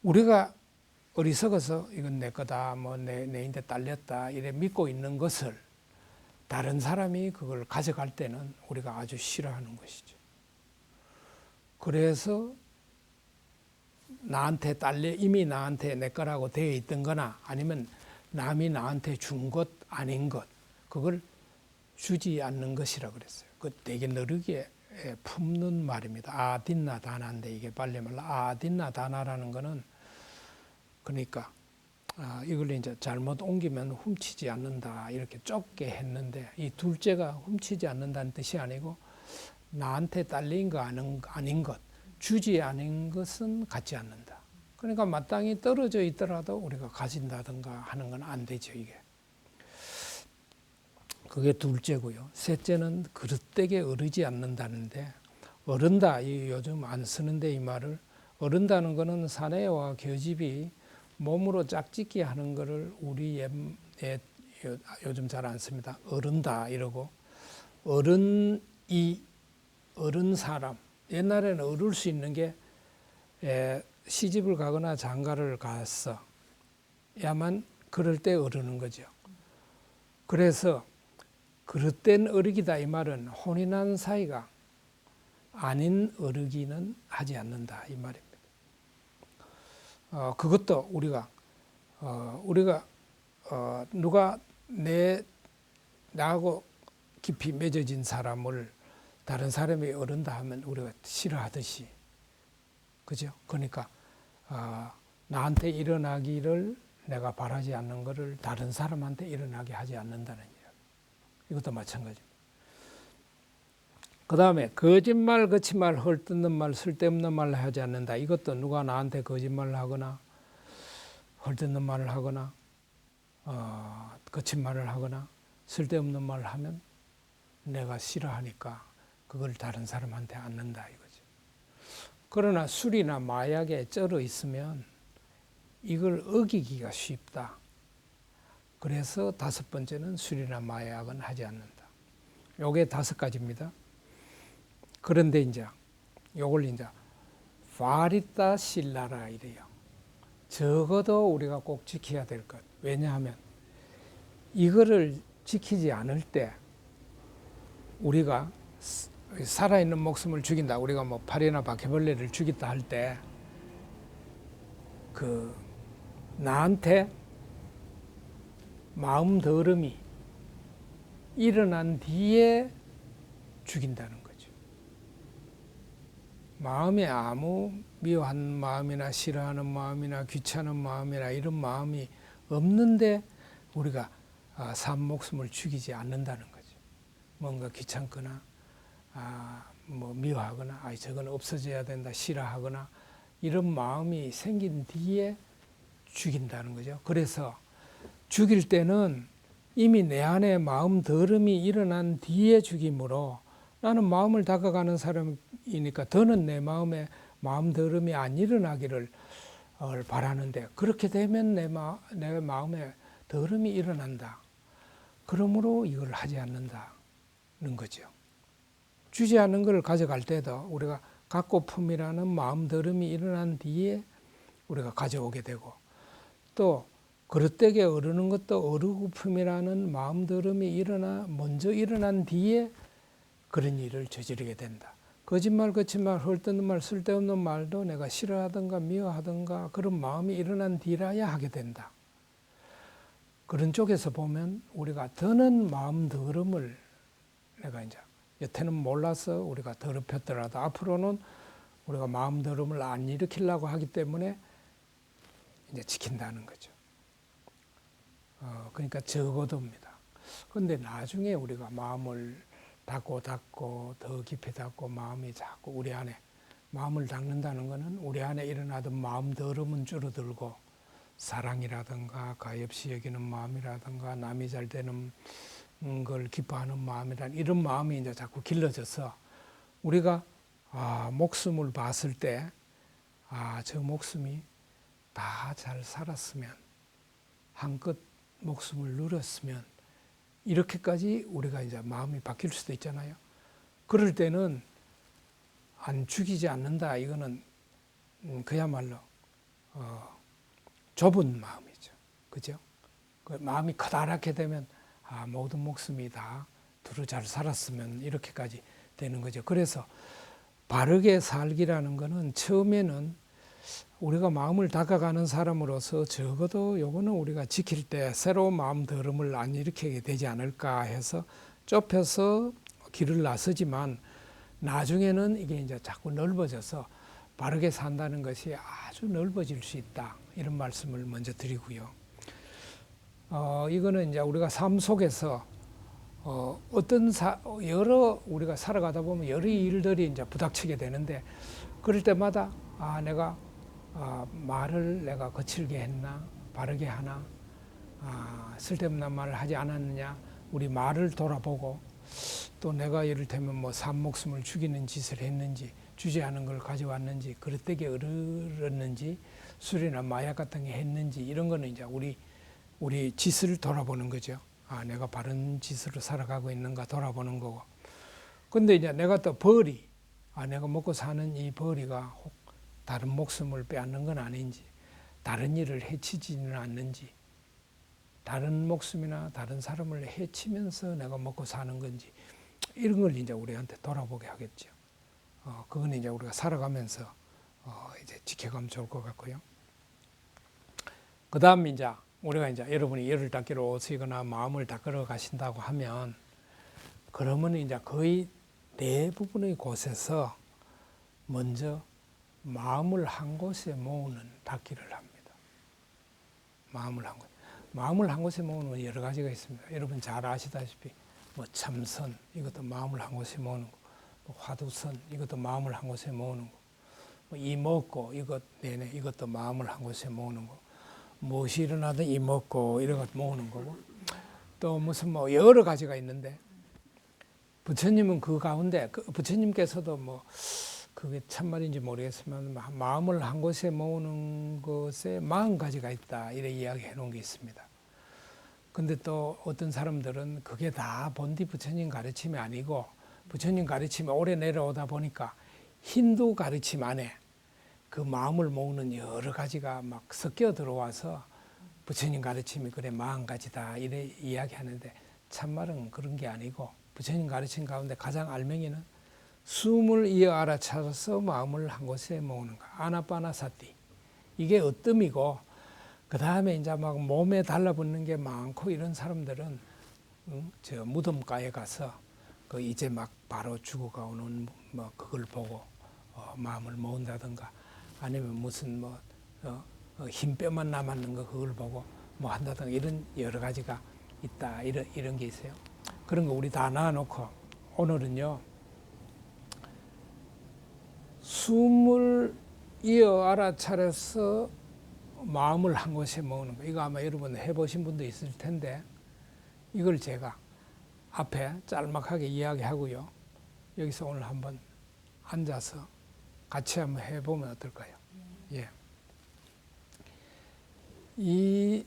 우리가 어리석어서 이건 내 거다, 뭐 내 인데 딸렸다 이래 믿고 있는 것을 다른 사람이 그걸 가져갈 때는 우리가 아주 싫어하는 것이죠. 그래서 나한테 이미 나한테 내 거라고 되어 있던 거나 아니면 남이 나한테 준 것 아닌 것, 그걸 주지 않는 것이라 그랬어요. 그 되게 느리게 품는 말입니다. 아딘나 다나인데 이게 빨리 말로 아딘나 다나라는 거는 그러니까 이걸 이제 잘못 옮기면 훔치지 않는다 이렇게 좁게 했는데 이 둘째가 훔치지 않는다는 뜻이 아니고 나한테 딸린 거 아닌 것, 주지 않은 것은 갖지 않는다. 그러니까 마땅히 떨어져 있더라도 우리가 가진다든가 하는 건 안 되죠, 이게. 그게 둘째고요. 셋째는 그릇되게 어르지 않는다는데 어른다, 요즘 안 쓰는데 이 말을 어른다는 거는 사내와 교집이 몸으로 짝짓기 하는 거를 우리 요즘 잘 안 씁니다. 어른다 이러고 어른 사람. 옛날에는 어를 수 있는 게 시집을 가거나 장가를 갔어. 야만 그럴 때 어르는 거죠. 그래서 그릇된 어르기다 이 말은 혼인한 사이가 아닌 어르기는 하지 않는다 이 말입니다. 그것도 우리가 누가 나하고 깊이 맺어진 사람을 다른 사람이 어른다 하면 우리가 싫어하듯이, 그죠? 그러니까 나한테 일어나기를 내가 바라지 않는 것을 다른 사람한테 일어나게 하지 않는다는 이야기. 이것도 마찬가지입니다. 그 다음에 거짓말, 거치말, 헐뜯는 말, 쓸데없는 말을 하지 않는다. 이것도 누가 나한테 거짓말을 하거나 헐뜯는 말을 하거나 거짓말을 하거나 쓸데없는 말을 하면 내가 싫어하니까 그걸 다른 사람한테 않는다 이거죠. 그러나 술이나 마약에 쩔어 있으면 이걸 어기기가 쉽다. 그래서 다섯 번째는 술이나 마약은 하지 않는다. 요게 5가지입니다. 그런데 이제 요걸 이제 파리타 실라라 이래요. 적어도 우리가 꼭 지켜야 될 것. 왜냐하면 이거를 지키지 않을 때 우리가 살아있는 목숨을 죽인다. 우리가 뭐 파리나 바퀴벌레를 죽였다 할 때 그 나한테 마음 더름이 일어난 뒤에 죽인다는 거죠. 마음에 아무 미워한 마음이나 싫어하는 마음이나 귀찮은 마음이나 이런 마음이 없는데 우리가 산 목숨을 죽이지 않는다는 거죠. 뭔가 귀찮거나 뭐 미워하거나 저건 없어져야 된다 싫어하거나 이런 마음이 생긴 뒤에 죽인다는 거죠. 그래서 죽일 때는 이미 내 안에 마음 더름이 일어난 뒤에 죽이므로 나는 마음을 닦아가는 사람이니까 더는 내 마음에 마음 더름이 안 일어나기를 바라는데 그렇게 되면 내 마음에 더름이 일어난다. 그러므로 이걸 하지 않는다는 거죠. 주지 않는 걸 가져갈 때도 우리가 각고품이라는 마음 더름이 일어난 뒤에 우리가 가져오게 되고 또 그릇되게 어르는 것도 어르고품이라는 마음 더름이 먼저 일어난 뒤에 그런 일을 저지르게 된다. 거짓말, 거짓말, 헐뜯는 말, 쓸데없는 말도 내가 싫어하든가 미워하든가 그런 마음이 일어난 뒤라야 하게 된다. 그런 쪽에서 보면 우리가 더는 마음 더름을 내가 이제 여태는 몰라서 우리가 더럽혔더라도 앞으로는 우리가 마음 더름을 안 일으키려고 하기 때문에 이제 지킨다는 거죠. 그러니까 적어도입니다. 그런데 나중에 우리가 마음을 닫고 더 깊이 닫고 마음이 자꾸 우리 안에 마음을 닫는다는 것은 우리 안에 일어나던 마음 더름은 줄어들고 사랑이라든가 가엾이 여기는 마음이라든가 남이 잘 되는 걸 기뻐하는 마음이란 이런 마음이 이제 자꾸 길러져서 우리가 목숨을 봤을 때 저 목숨이 다 잘 살았으면 한껏 목숨을 누렸으면 이렇게까지 우리가 이제 마음이 바뀔 수도 있잖아요. 그럴 때는 안 죽이지 않는다. 이거는 그야말로 좁은 마음이죠. 그죠? 그 마음이 커다랗게 되면 모든 목숨이 다 두루 잘 살았으면 이렇게까지 되는 거죠. 그래서 바르게 살기라는 거는 처음에는 우리가 마음을 닦아가는 사람으로서 적어도 요거는 우리가 지킬 때 새로운 마음 더름을 안 일으키게 되지 않을까 해서 좁혀서 길을 나서지만 나중에는 이게 이제 자꾸 넓어져서 바르게 산다는 것이 아주 넓어질 수 있다. 이런 말씀을 먼저 드리고요. 이거는 이제 우리가 삶 속에서 여러 우리가 살아가다 보면 여러 일들이 이제 부닥치게 되는데 그럴 때마다 내가 말을 내가 거칠게 했나 바르게 하나 쓸데없는 말을 하지 않았느냐 우리 말을 돌아보고 또 내가 이를테면 뭐 산목숨을 죽이는 짓을 했는지 주제하는 걸 가져왔는지 그릇되게 얼었는지 술이나 마약 같은 게 했는지 이런 거는 이제 우리 짓을 돌아보는 거죠. 내가 바른 짓으로 살아가고 있는가 돌아보는 거고. 근데 이제 내가 또 벌이 내가 먹고 사는 이 벌이가 혹 다른 목숨을 빼앗는 건 아닌지 다른 일을 해치지는 않는지 다른 목숨이나 다른 사람을 해치면서 내가 먹고 사는 건지 이런 걸 이제 우리한테 돌아보게 하겠죠. 그건 이제 우리가 살아가면서 이제 지켜가면 좋을 것 같고요. 그 다음 이제 우리가 이제 여러분이 열을 닦기로 오시거나 마음을 닦으러 가신다고 하면 그러면 이제 거의 대부분의 곳에서 먼저 마음을 한 곳에 모으는 닦기를 합니다. 마음을 한 곳에 모으는 건 여러 가지가 있습니다. 여러분 잘 아시다시피 뭐 참선 이것도 마음을 한 곳에 모으는 거, 뭐 화두선 이것도 마음을 한 곳에 모으는 거, 뭐 이 먹고 이것 내내 이것도 마음을 한 곳에 모으는 거, 무엇이 일어나든 이 먹고 이런 것 모으는 거고, 또 무슨 뭐 여러 가지가 있는데 부처님은 그 가운데 부처님께서도 뭐 그게 참말인지 모르겠지만 마음을 한 곳에 모으는 것에 40가지가 있다 이렇게 이야기해 놓은 게 있습니다. 근데 또 어떤 사람들은 그게 다 본디 부처님 가르침이 아니고 부처님 가르침이 오래 내려오다 보니까 힌두 가르침 안에 그 마음을 모으는 여러 가지가 막 섞여 들어와서 부처님 가르침이 그래 40가지다 이래 이야기하는데 참말은 그런 게 아니고 부처님 가르침 가운데 가장 알맹이는 숨을 이어 알아차려서 마음을 한 곳에 모으는 거. 아나파나사티. 이게 어뜸이고 그 다음에 이제 막 몸에 달라붙는 게 많고 이런 사람들은 저 무덤가에 가서 그 이제 막 바로 죽어가오는 뭐 그걸 보고 마음을 모은다든가 아니면 무슨 뭐 흰 뼈만 남았는 거 그걸 보고 뭐 한다든가 이런 여러 가지가 있다 이런 게 있어요. 그런 거 우리 다 놔놓고 오늘은요. 숨을 이어 알아차려서 마음을 한 곳에 모으는 거. 이거 아마 여러분 해보신 분도 있을 텐데 이걸 제가 앞에 짤막하게 이야기하고요. 여기서 오늘 한번 앉아서 같이 한번 해보면 어떨까요? 예. 이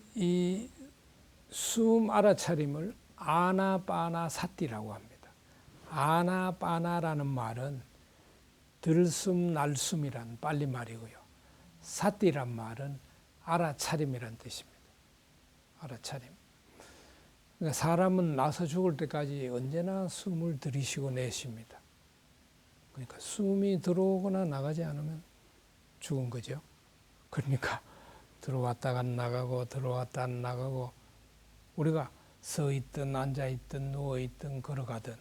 숨 알아차림을 아나파나사티라고 합니다. 아나파나라는 말은 들숨 날숨이란 빨리말이고요. 사띠란 말은 알아차림이란 뜻입니다. 알아차림. 그러니까 사람은 나서 죽을 때까지 언제나 숨을 들이쉬고 내쉽니다. 그러니까 숨이 들어오거나 나가지 않으면 죽은 거죠. 그러니까 들어왔다가 나가고 들어왔다 나가고 우리가 서 있든 앉아 있든 누워 있든 걸어가든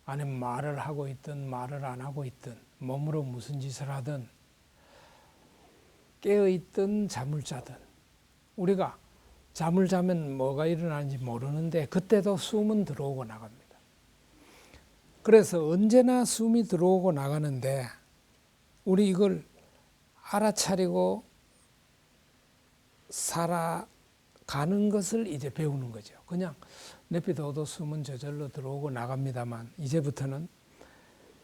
아니면 말을 하고 있든 말을 안 하고 있든 몸으로 무슨 짓을 하든 깨어 있든 잠을 자든 우리가 잠을 자면 뭐가 일어나는지 모르는데 그때도 숨은 들어오고 나갑니다. 그래서 언제나 숨이 들어오고 나가는데 우리 이걸 알아차리고 살아가는 것을 이제 배우는 거죠. 그냥 내피도도 숨은 저절로 들어오고 나갑니다만 이제부터는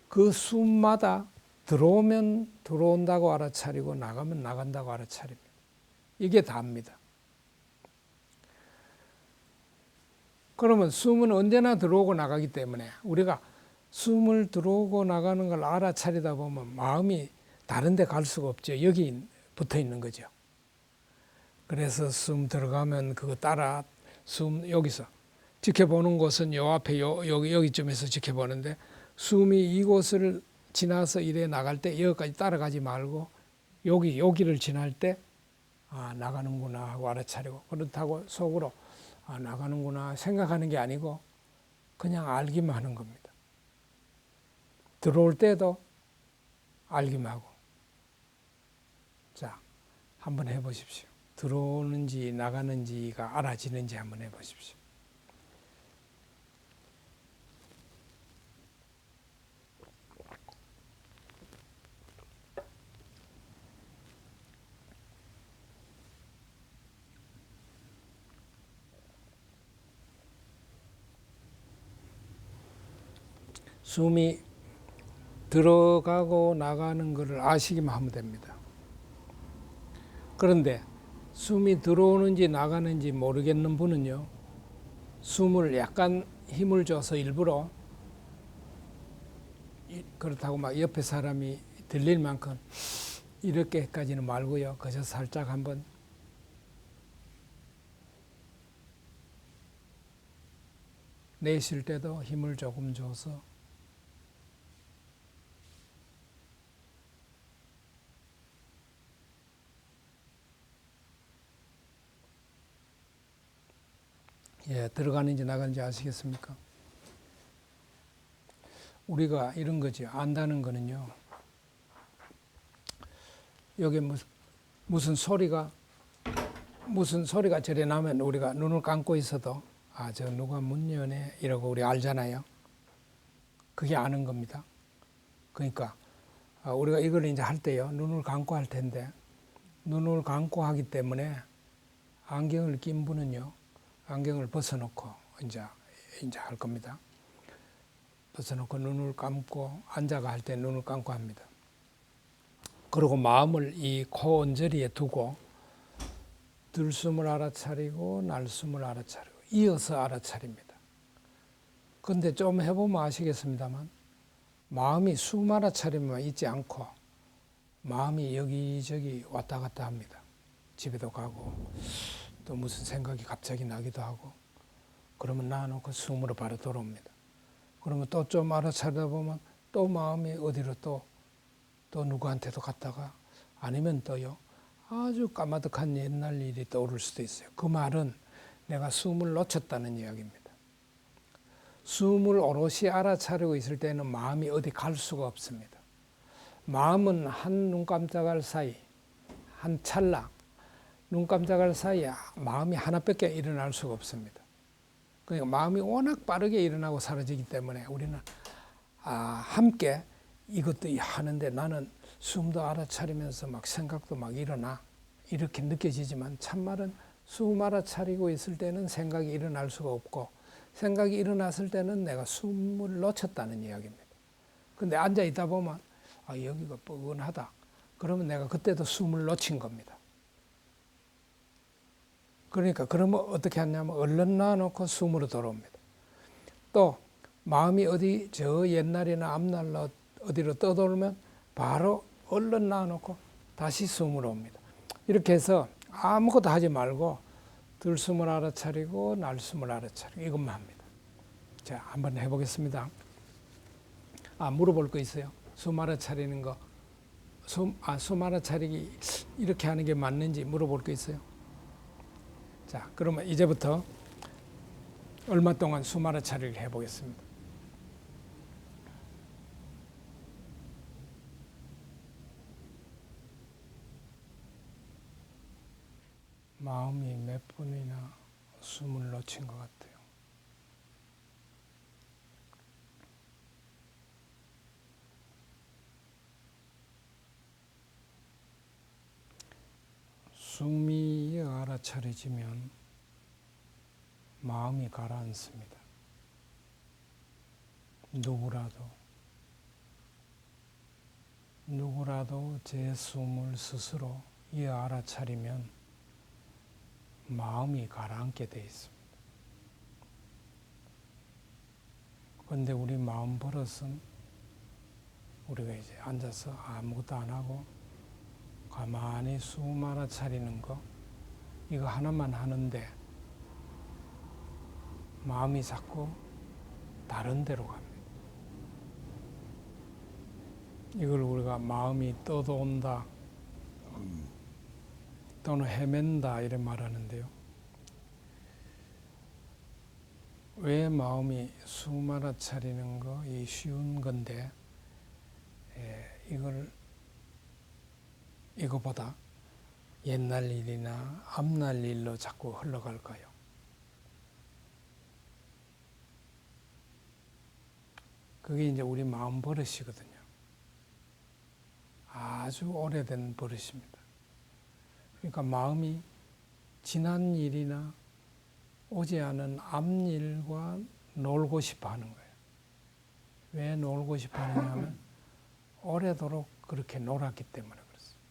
그 숨마다 들어오면 들어온다고 알아차리고 나가면 나간다고 알아차립니다. 이게 다입니다. 그러면 숨은 언제나 들어오고 나가기 때문에 우리가 숨을 들어오고 나가는 걸 알아차리다 보면 마음이 다른 데 갈 수가 없죠. 여기 붙어 있는 거죠. 그래서 숨 들어가면 그거 따라 숨 여기서 지켜보는 곳은 요 앞에 여기쯤에서 지켜보는데 숨이 이곳을 지나서 이래 나갈 때 여기까지 따라가지 말고 여기를 지날 때 나가는구나 하고 알아차리고, 그렇다고 속으로 나가는구나 생각하는 게 아니고 그냥 알기만 하는 겁니다. 들어올 때도 알기만 하고. 자, 한번 해보십시오. 들어오는지 나가는지가 알아지는지 한번 해보십시오. 숨이 들어가고 나가는 것을 아시기만 하면 됩니다. 그런데 숨이 들어오는지 나가는지 모르겠는 분은요, 숨을 약간 힘을 줘서 일부러, 그렇다고 막 옆에 사람이 들릴 만큼 이렇게까지는 말고요, 그저 살짝 한번 내쉴 때도 힘을 조금 줘서 들어가는지 나가는지 아시겠습니까? 우리가 이런 거죠. 안다는 거는요, 여기 무슨 소리가 저래 나면 우리가 눈을 감고 있어도 저 누가 문 여네 이러고 우리 알잖아요. 그게 아는 겁니다. 그러니까 우리가 이걸 이제 할 때요, 눈을 감고 할 텐데, 눈을 감고 하기 때문에 안경을 낀 분은요, 안경을 벗어놓고 이제 할 겁니다. 벗어놓고 눈을 감고 앉아가 할 때 눈을 감고 합니다. 그리고 마음을 이 코 언저리에 두고 들숨을 알아차리고 날숨을 알아차리고 이어서 알아차립니다. 그런데 좀 해보면 아시겠습니다만 마음이 숨 알아차림만 있지 않고 마음이 여기저기 왔다 갔다 합니다. 집에도 가고 또 무슨 생각이 갑자기 나기도 하고, 그러면 놔놓고 숨으로 바로 돌아옵니다. 그러면 또 좀 알아차리다 보면 또 마음이 어디로 또 누구한테도 갔다가, 아니면 또요 아주 까마득한 옛날 일이 떠오를 수도 있어요. 그 말은 내가 숨을 놓쳤다는 이야기입니다. 숨을 오롯이 알아차리고 있을 때는 마음이 어디 갈 수가 없습니다. 마음은 한 눈 깜짝할 사이, 한 찰나 눈 깜짝할 사이에 마음이 하나밖에 일어날 수가 없습니다. 그러니까 마음이 워낙 빠르게 일어나고 사라지기 때문에 우리는 함께 이것도 하는데 나는 숨도 알아차리면서 막 생각도 막 일어나 이렇게 느껴지지만, 참말은 숨 알아차리고 있을 때는 생각이 일어날 수가 없고, 생각이 일어났을 때는 내가 숨을 놓쳤다는 이야기입니다. 근데 앉아 있다 보면 여기가 뻐근하다. 그러면 내가 그때도 숨을 놓친 겁니다. 그러니까 그러면 어떻게 하냐면 얼른 놔놓고 숨으로 돌아옵니다. 또 마음이 어디 저 옛날이나 앞날로 어디로 떠돌면 바로 얼른 놔놓고 다시 숨으로 옵니다. 이렇게 해서 아무것도 하지 말고 들숨을 알아차리고 날숨을 알아차리고 이것만 합니다. 자, 한번 해보겠습니다. 물어볼 거 있어요? 숨 알아차리는 거, 숨 알아차리기 이렇게 하는 게 맞는지 물어볼 거 있어요? 자, 그러면 이제부터 얼마 동안 숨 알아차리기를 해보겠습니다. 마음이 몇 번이나 숨을 놓친 것 같아요. 숨이 알아차려지면 마음이 가라앉습니다. 누구라도 제 숨을 스스로 알아차리면 마음이 가라앉게 돼 있습니다. 그런데 우리 마음 버릇은 우리가 이제 앉아서 아무것도 안 하고 가만히 숨 알아차리는 거, 이거 하나만 하는데 마음이 자꾸 다른 데로 갑니다. 이걸 우리가 마음이 떠도온다 또는 헤맨다 이렇게 말하는데요. 왜 마음이 숨 알아차리는 거 이 쉬운 건데 이거보다 옛날 일이나 앞날 일로 자꾸 흘러갈까요? 그게 이제 우리 마음 버릇이거든요. 아주 오래된 버릇입니다. 그러니까 마음이 지난 일이나 오지 않은 앞일과 놀고 싶어 하는 거예요. 왜 놀고 싶어 하느냐 하면 오래도록 그렇게 놀았기 때문에 그렇습니다.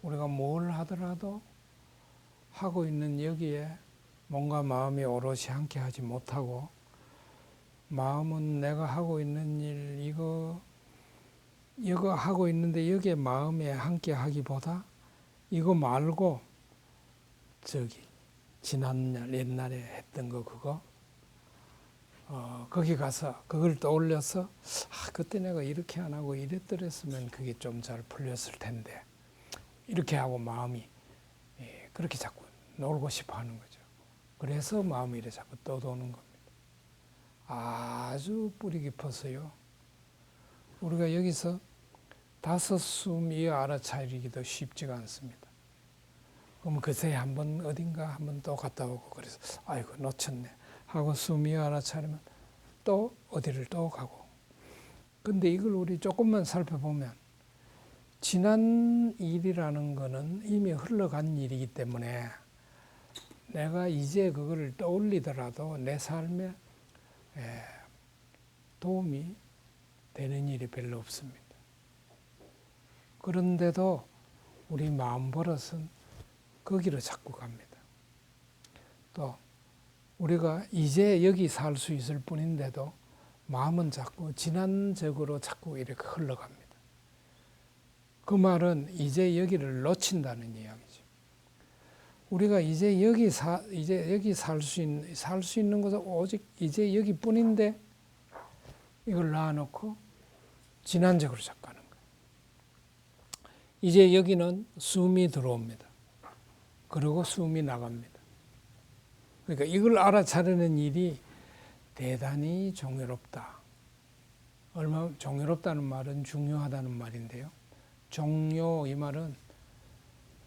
우리가 뭘 하더라도 하고 있는 여기에 뭔가 마음이 오롯이 함께 하지 못하고 마음은 내가 하고 있는 일 이거 하고 있는데 여기에 마음에 함께 하기보다 이거 말고 저기 지난날 옛날에 했던 거 그거 거기 가서 그걸 떠올려서 그때 내가 이렇게 안 하고 이랬더랬으면 그게 좀 잘 풀렸을 텐데 이렇게 하고 마음이 그렇게 자꾸 놀고 싶어 하는 거죠. 그래서 마음이 이렇게 자꾸 떠도는 겁니다. 아주 뿌리 깊어서요. 우리가 여기서 다섯 숨 이어 알아차리기도 쉽지가 않습니다. 그러면 그새 한번 어딘가 한번 또 갔다 오고 그래서 아이고 놓쳤네 하고 숨 이어 알아차리면 또 어디를 또 가고. 근데 이걸 우리 조금만 살펴보면 지난 일이라는 거는 이미 흘러간 일이기 때문에 내가 이제 그거를 떠올리더라도 내 삶에 도움이 되는 일이 별로 없습니다. 그런데도 우리 마음 버릇은 거기로 자꾸 갑니다. 또 우리가 이제 여기 살 수 있을 뿐인데도 마음은 자꾸 지난적으로 자꾸 이렇게 흘러갑니다. 그 말은 이제 여기를 놓친다는 이야기죠. 우리가 이제 여기 살 수 있는 것은 오직 이제 여기뿐인데 이걸 놔놓고 지난적으로 자꾸 가는 거예요. 이제 여기는 숨이 들어옵니다. 그리고 숨이 나갑니다. 그러니까 이걸 알아차리는 일이 대단히 종요롭다. 얼마나 종요롭다는 말은 중요하다는 말인데요. 종요 이 말은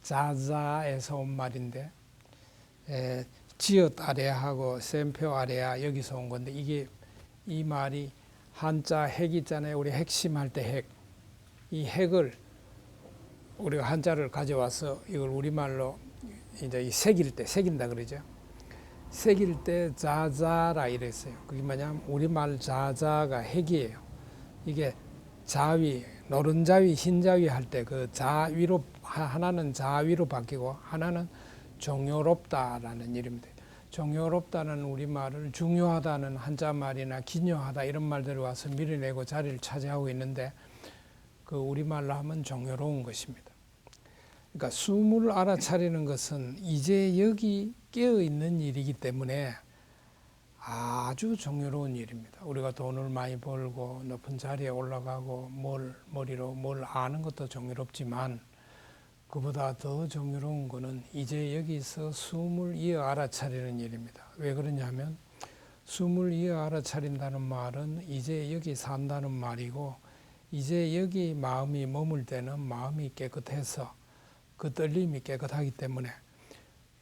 자자에서 온 말인데 지읒 아래하고 셈표 아래야 여기서 온 건데 이게 이 말이 한자 핵 있잖아요. 우리 핵심할 때 핵. 이 핵을 우리가 한자를 가져와서 이걸 우리말로 이제 새긴다 그러죠. 새길 때 자자라 이랬어요. 그게 뭐냐면 우리말 자자가 핵이에요. 이게 자위, 노른자위, 흰자위 할 때 그 자위로 하나는 자위로 바뀌고 하나는 종요롭다라는 이름입니다. 종요롭다는 우리말을 중요하다는 한자말이나 기묘하다 이런 말들이 와서 밀어내고 자리를 차지하고 있는데 그 우리말로 하면 종요로운 것입니다. 그러니까 숨을 알아차리는 것은 이제 여기 깨어있는 일이기 때문에 아주 종요로운 일입니다. 우리가 돈을 많이 벌고 높은 자리에 올라가고 머리로 뭘 아는 것도 종요롭지만 그보다 더 종요로운 것은 이제 여기서 숨을 이어 알아차리는 일입니다. 왜 그러냐면 숨을 이어 알아차린다는 말은 이제 여기 산다는 말이고 이제 여기 마음이 머물 때는 마음이 깨끗해서 그 떨림이 깨끗하기 때문에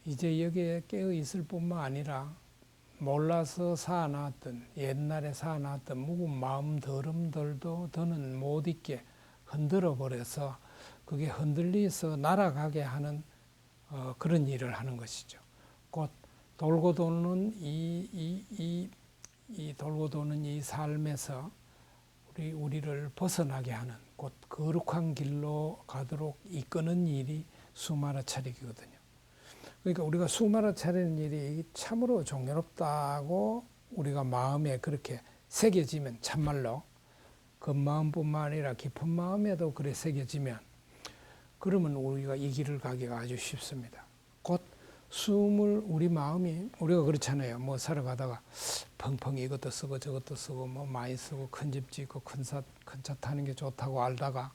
이제 여기에 깨어 있을 뿐만 아니라 몰라서 쌓아놨던 옛날에 쌓아놨던 묵은 마음 더름들도 더는 못 있게 흔들어 버려서 그게 흔들려서 날아가게 하는 그런 일을 하는 것이죠. 곧 돌고 도는 이 돌고 도는 이 삶에서 우리를 벗어나게 하는 곧 거룩한 길로 가도록 이끄는 일이 숨 알아차리기거든요. 그러니까 우리가 숨 알아차리는 일이 참으로 종교롭다고 우리가 마음에 그렇게 새겨지면 참말로 겉마음뿐만 아니라 깊은 마음에도 그래 새겨지면 그러면 우리가 이 길을 가기가 아주 쉽습니다. 곧 숨을 우리 마음이 우리가 그렇잖아요. 뭐 살아가다가 펑펑 이것도 쓰고 저것도 쓰고 뭐 많이 쓰고 큰 집 짓고 큰 차 타는 게 좋다고 알다가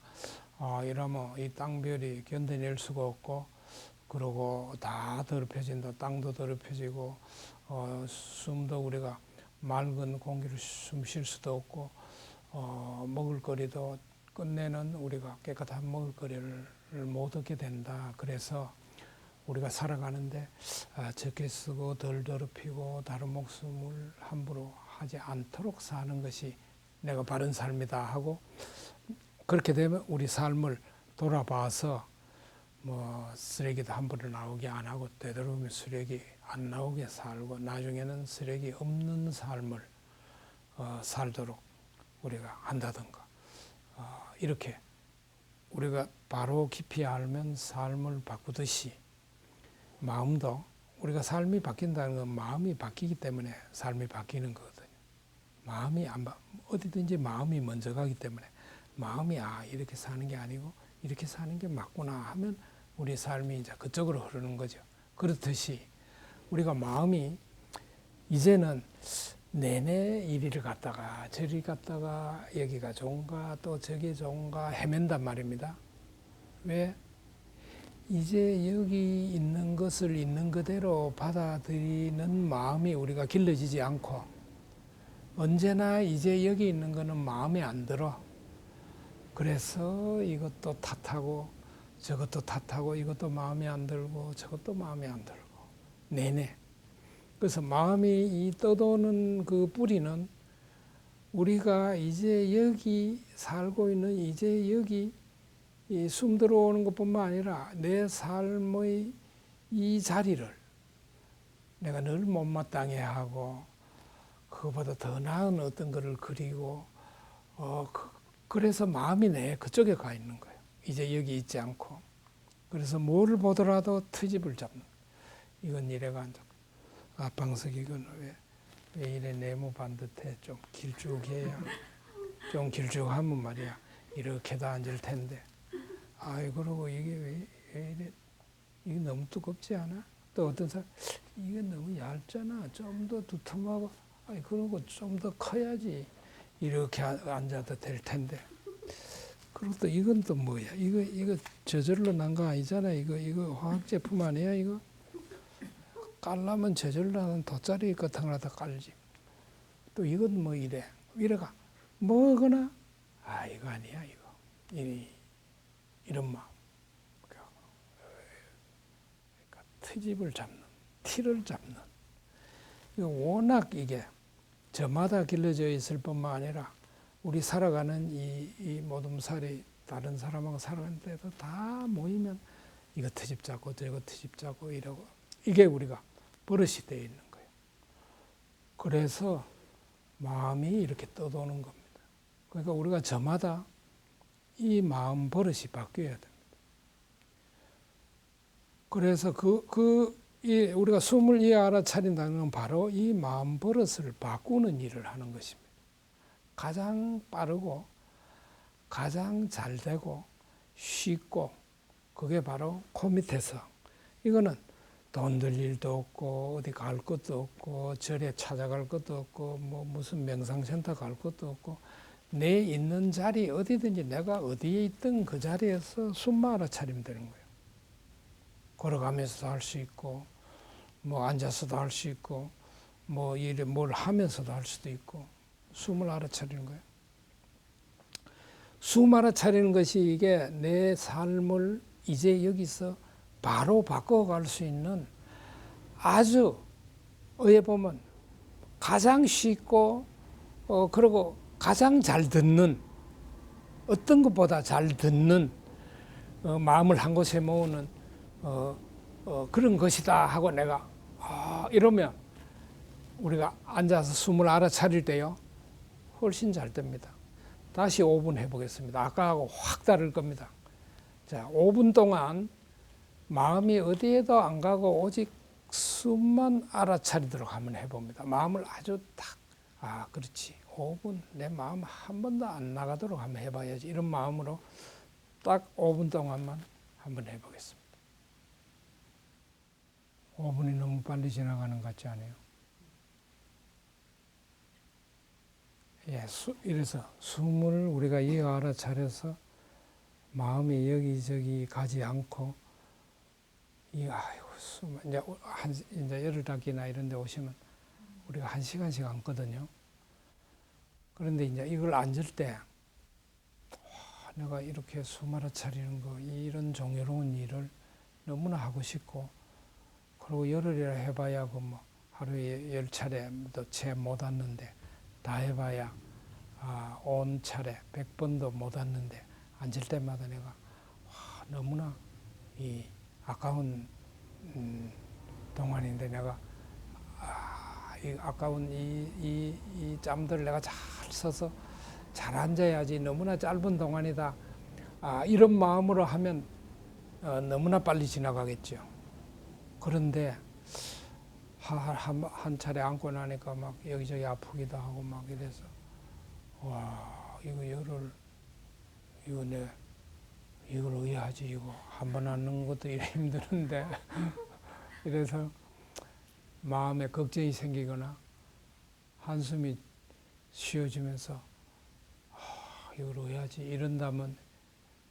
이러면 이 땅별이 견뎌낼 수가 없고 그러고 다 더럽혀진다. 땅도 더럽혀지고 숨도 우리가 맑은 공기를 숨 쉴 수도 없고 먹을거리도 끝내는 우리가 깨끗한 먹을거리를 못 얻게 된다. 그래서 우리가 살아가는데 적게 쓰고 덜 더럽히고 다른 목숨을 함부로 하지 않도록 사는 것이 내가 바른 삶이다 하고 그렇게 되면 우리 삶을 돌아봐서 뭐 쓰레기도 함부로 나오게 안 하고 되도록이면 쓰레기 안 나오게 살고 나중에는 쓰레기 없는 삶을 살도록 우리가 한다든가 이렇게 우리가 바로 깊이 알면 삶을 바꾸듯이 마음도 우리가 삶이 바뀐다는 건 마음이 바뀌기 때문에 삶이 바뀌는 거거든요. 마음이 어디든지 마음이 먼저 가기 때문에 마음이 이렇게 사는 게 아니고 이렇게 사는 게 맞구나 하면 우리 삶이 이제 그쪽으로 흐르는 거죠. 그렇듯이 우리가 마음이 이제는 내내 이리를 갔다가 저리 갔다가 여기가 좋은가 또 저기 좋은가 헤맨단 말입니다. 왜? 이제 여기 있는 것을 있는 그대로 받아들이는 마음이 우리가 길러지지 않고 언제나 이제 여기 있는 거는 마음에 안 들어. 그래서 이것도 탓하고 저것도 탓하고 이것도 마음에 안 들고 저것도 마음에 안 들고 내내. 그래서 마음이 이 떠도는 그 뿌리는 우리가 이제 여기 살고 있는 이제 여기 이 숨 들어오는 것뿐만 아니라 내 삶의 이 자리를 내가 늘 못마땅해 하고 그거보다 더 나은 어떤 것을 그리고 그래서 마음이 내 그쪽에 가 있는 거예요. 이제 여기 있지 않고. 그래서 뭐를 보더라도 트집을 잡는. 이건 이래가 앉아. 앞방석 이건 왜 이래 네모 반듯해. 좀 길쭉해야. 좀 길쭉하면 말이야. 이렇게도 앉을 텐데. 그러고 이게 왜 이래. 이게 너무 두껍지 않아? 또 어떤 사람, 이게 너무 얇잖아. 좀 더 두툼하고. 그러고 좀 더 커야지. 이렇게 앉아도 될 텐데. 그리고 또 이건 또 뭐야? 이거 저절로 난 거 아니잖아. 이거 화학 제품 아니야? 이거 깔라면 저절로 나는 돗자리 같은 거라도 깔지. 또 이건 뭐 이래가 뭐거나 이거 아니야 이거. 이런 마음. 그러니까 트집을 잡는, 티를 잡는. 워낙 이게 저마다 길러져 있을 뿐만 아니라 우리 살아가는 이 모든 살이 다른 사람하고 살아가는 때도 다 모이면 이거 트집 잡고 저거 트집 잡고 이러고 이게 우리가 버릇이 되어 있는 거예요. 그래서 마음이 이렇게 떠도는 겁니다. 그러니까 우리가 저마다 이 마음 버릇이 바뀌어야 됩니다. 그래서 우리가 숨을 알아차린다는 건 바로 이 마음 버릇을 바꾸는 일을 하는 것입니다. 가장 빠르고 가장 잘 되고 쉽고 그게 바로 코 밑에서 이거는 돈 들 일도 없고 어디 갈 것도 없고 절에 찾아갈 것도 없고 뭐 무슨 명상센터 갈 것도 없고 내 있는 자리 어디든지 내가 어디에 있든 그 자리에서 숨만 알아차리면 되는 거예요. 걸어가면서도 할 수 있고 뭐 앉아서도 할 수 있고 뭐 일에 뭘 하면서도 할 수도 있고 숨을 알아차리는 거예요. 숨 알아차리는 것이 이게 내 삶을 이제 여기서 바로 바꿔갈 수 있는 아주 어떻게 보면 가장 쉽고 그리고 가장 잘 듣는 어떤 것보다 잘 듣는 마음을 한 곳에 모으는 그런 것이다 하고 내가 이러면 우리가 앉아서 숨을 알아차릴 때요 훨씬 잘 됩니다. 다시 5분 해보겠습니다. 아까하고 확 다를 겁니다. 자, 5분 동안 마음이 어디에도 안 가고 오직 숨만 알아차리도록 한번 해봅니다. 마음을 아주 딱 그렇지 5분 내 마음 한 번도 안 나가도록 한번 해봐야지 이런 마음으로 딱 5분 동안만 한번 해보겠습니다. 5분이 너무 빨리 지나가는 것 같지 않아요? 예, 이래서 숨을 우리가 이어 알아차려서 마음이 여기저기 가지 않고 아이고 이제 열흘닭이나 이런 데 오시면 우리가 1시간씩 앉거든요. 그런데 이제 이걸 앉을 때 내가 이렇게 숨 알아차리는 거 이런 종교로운 일을 너무나 하고 싶고, 그리고 열흘이라 해봐야 뭐 하루에 10차례도 채 못 앉는데, 다 해봐야 온 차례 100번도 못 앉는데, 앉을 때마다 내가 너무나 이 아까운 동안인데 내가 이 아까운 이 짬들 내가 잘 써서 잘 앉아야지, 너무나 짧은 동안이다. 이런 마음으로 하면 너무나 빨리 지나가겠죠. 그런데 한 차례 앉고 나니까 막 여기저기 아프기도 하고 막 이래서 이거 열을 이걸 왜 하지, 이거 한 번 앉는 것도 이래 힘드는데 이래서 마음에 걱정이 생기거나 한숨이 쉬어지면서 이걸 왜 하지 이런다면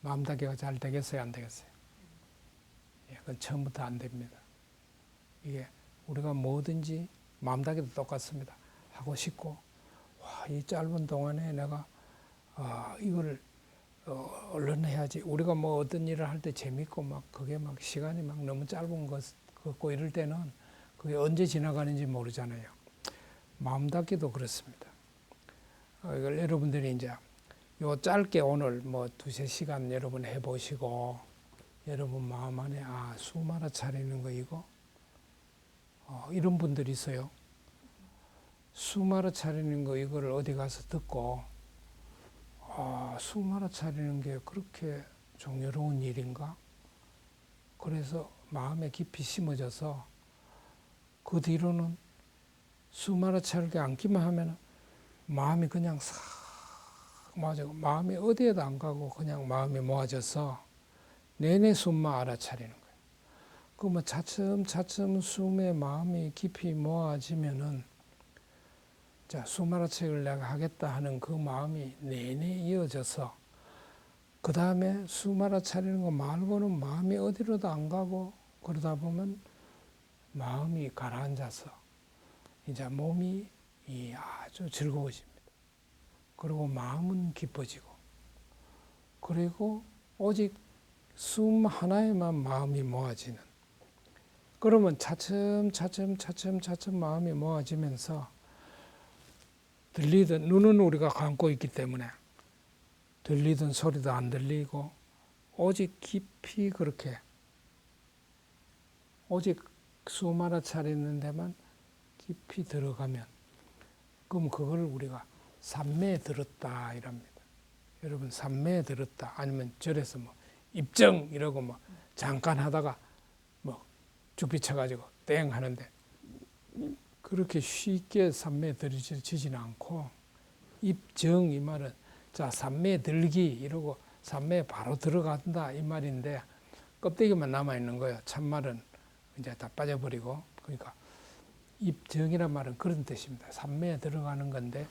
마음 닫기가 잘 되겠어요, 안 되겠어요? 예, 그건 처음부터 안 됩니다. 이게 우리가 뭐든지 마음 닫기도 똑같습니다. 하고 싶고 이 짧은 동안에 내가 이걸 얼른 해야지. 우리가 뭐 어떤 일을 할 때 재밌고 막 그게 막 시간이 막 너무 짧은 것 같고 이럴 때는 그게 언제 지나가는지 모르잖아요. 마음 닫기도 그렇습니다. 이걸 여러분들이 이제 요 짧게 오늘 뭐 2-3시간 여러분 해보시고, 여러분 마음 안에 숨 알아차리는 거 이거 이런 분들이 있어요. 숨 알아차리는 거 이거를 어디 가서 듣고 숨 알아차리는 게 그렇게 종교로운 일인가? 그래서 마음에 깊이 심어져서 그 뒤로는 숨 알아차리게 앉기만 하면 마음이 그냥 싹 모아지고, 마음이 어디에도 안 가고 그냥 마음이 모아져서 내내 숨만 알아차리는 거예요. 그 뭐 차츰차츰 숨에 마음이 깊이 모아지면은 자, 숨 알아차리기를 내가 하겠다 하는 그 마음이 내내 이어져서, 그 다음에 숨 알아차리는 거 말고는 마음이 어디로도 안 가고, 그러다 보면 마음이 가라앉아서 이제 몸이 아주 즐거워집니다. 그리고 마음은 기뻐지고, 그리고 오직 숨 하나에만 마음이 모아지는, 그러면 차츰 마음이 모아지면서 들리던, 눈은 우리가 감고 있기 때문에 들리던 소리도 안 들리고 오직 깊이 그렇게 오직 숨 알아차리는 데만 깊이 들어가면, 그럼 그걸 우리가 삼매에 들었다 이랍니다. 여러분 삼매에 들었다, 아니면 절에서 뭐 입정 이러고 뭐 잠깐 하다가 뭐 죽비쳐가지고 땡 하는데, 그렇게 쉽게 삼매에 들이지는 않고, 입정 이 말은 자 삼매에 들기 이러고 삼매에 바로 들어간다 이 말인데, 껍데기만 남아 있는 거예요. 참말은 이제 다 빠져버리고. 그러니까 입정이란 말은 그런 뜻입니다. 삼매에 들어가는 건데,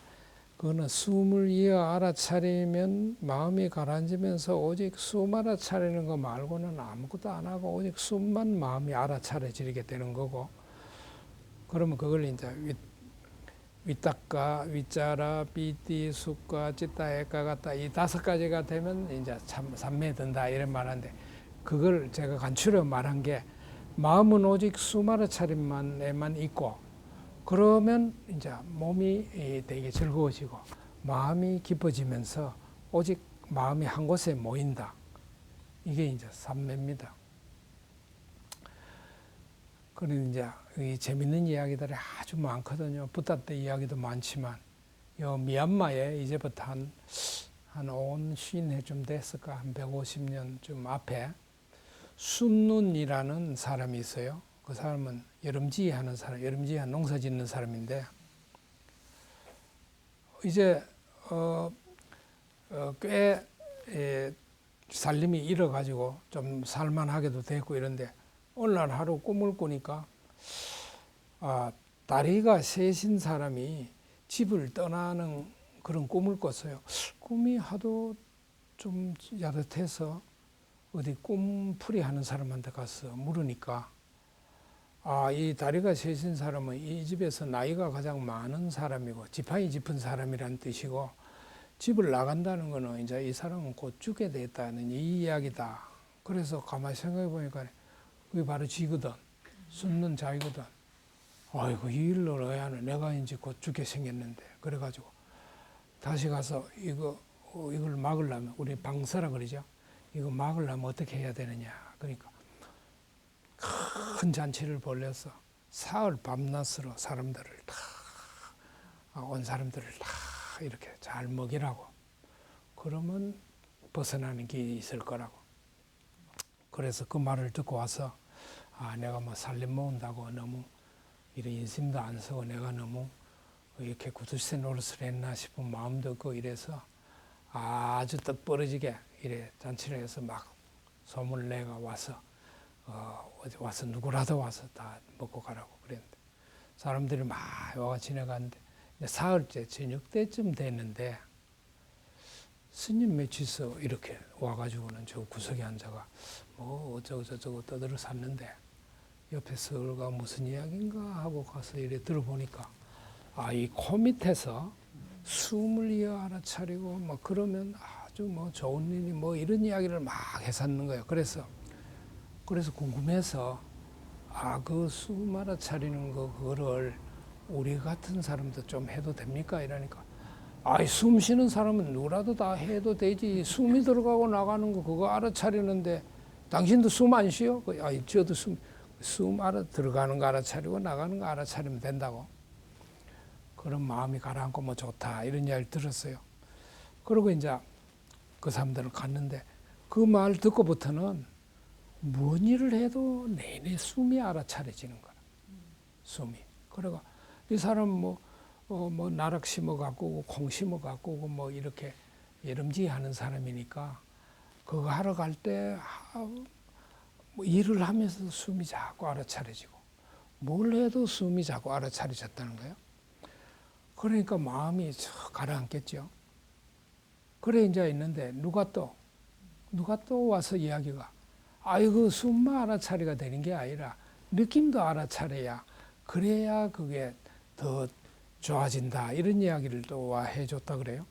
그거는 숨을 이어 알아차리면 마음이 가라앉으면서 오직 숨 알아차리는 거 말고는 아무것도 안 하고 오직 숨만 마음이 알아차려지게 되는 거고, 그러면 그걸 이제 위닦가, 위자라, 삐띠, 숙가, 찌따, 애가 같다 이 5가지가 되면 이제 참 삼매에 든다 이런 말인데, 그걸 제가 간추려 말한 게 마음은 오직 숨 알아차림만에만 있고, 그러면 이제 몸이 되게 즐거워지고 마음이 기뻐지면서 오직 마음이 한 곳에 모인다. 이게 이제 삼매입니다. 그런 이제 이 재밌는 이야기들이 아주 많거든요. 부다 때 이야기도 많지만, 요 미얀마에 이제부터 한 50해쯤 됐을까, 한 150년쯤 앞에 순눈이라는 사람이 있어요. 그 사람은 여름지이 하는 사람, 여름지이 농사 짓는 사람인데, 이제 꽤 살림이 잃어가지고 좀 살만하게도 됐고 이런데, 어느 날 하루 꿈을 꾸니까 다리가 셋인 사람이 집을 떠나는 그런 꿈을 꿨어요. 꿈이 하도 좀 야릇해서 어디 꿈풀이 하는 사람한테 가서 물으니까 이 다리가 셋인 사람은 이 집에서 나이가 가장 많은 사람이고 지팡이 짚은 사람이란 뜻이고 집을 나간다는 거는 이제 이 사람은 곧 죽게 됐다는 이 이야기다. 그래서 가만히 생각해 보니까 그게 바로 쥐거든. 숨는 자이거든. 아이고 이 일로 해야는 내가 이제 곧 죽게 생겼는데 그래가지고 다시 가서 이걸 막으려면 우리 방사라 그러죠. 이거 막으려면 어떻게 해야 되느냐. 그러니까 큰 잔치를 벌려서 사흘 밤낮으로 사람들을 온 사람들을 다 이렇게 잘 먹이라고. 그러면 벗어나는 길이 있을 거라고. 그래서 그 말을 듣고 와서 내가 뭐 살림 모은다고 너무 이런 인심도 안 쓰고 내가 너무 이렇게 구두쇠 노릇을 했나 싶은 마음도 없고 이래서 아주 뜻부러지게 이래 잔치를 해서 막 소문을 내가 와서 와서 누구라도 와서 다 먹고 가라고 그랬는데 사람들이 막 와가 지나갔는데 사흘째 저녁 때쯤 됐는데 스님 몇이서 이렇게 와가지고는 저 구석에 앉아가 뭐 어쩌고저쩌고 떠들어 샀는데 옆에 서울가 무슨 이야기인가 하고 가서 이래 들어보니까 이 코 밑에서 숨을 이어 알아차리고 뭐 그러면 아주 뭐 좋은 일이 뭐 이런 이야기를 막 해샀는 거예요. 그래서 궁금해서 그 숨 알아차리는 그거를 우리 같은 사람도 좀 해도 됩니까? 이러니까 숨 쉬는 사람은 누구라도 다 해도 되지. 숨이 들어가고 나가는 거 그거 알아차리는데 당신도 숨 안 쉬어? 저도 숨 들어가는 거 알아차리고 나가는 거 알아차리면 된다고. 그런 마음이 가라앉고 뭐 좋다 이런 이야기를 들었어요. 그리고 이제 그 사람들을 갔는데 그 말 듣고부터는 뭔 일을 해도 내내 숨이 알아차려지는 거라. 숨이. 그래가 이 사람 뭐 나락 심어 갖고 콩 심어 갖고 뭐 이렇게 여름지 하는 사람이니까 그거 하러 갈 때 뭐 일을 하면서도 숨이 자꾸 알아차려지고 뭘 해도 숨이 자꾸 알아차려졌다는 거예요. 그러니까 마음이 가라앉겠죠. 그래 이제 있는데 누가 또 와서 이야기가 그 숨만 알아차리가 되는 게 아니라 느낌도 알아차려야 그래야 그게 더 좋아진다 이런 이야기를 또 와 해줬다 그래요.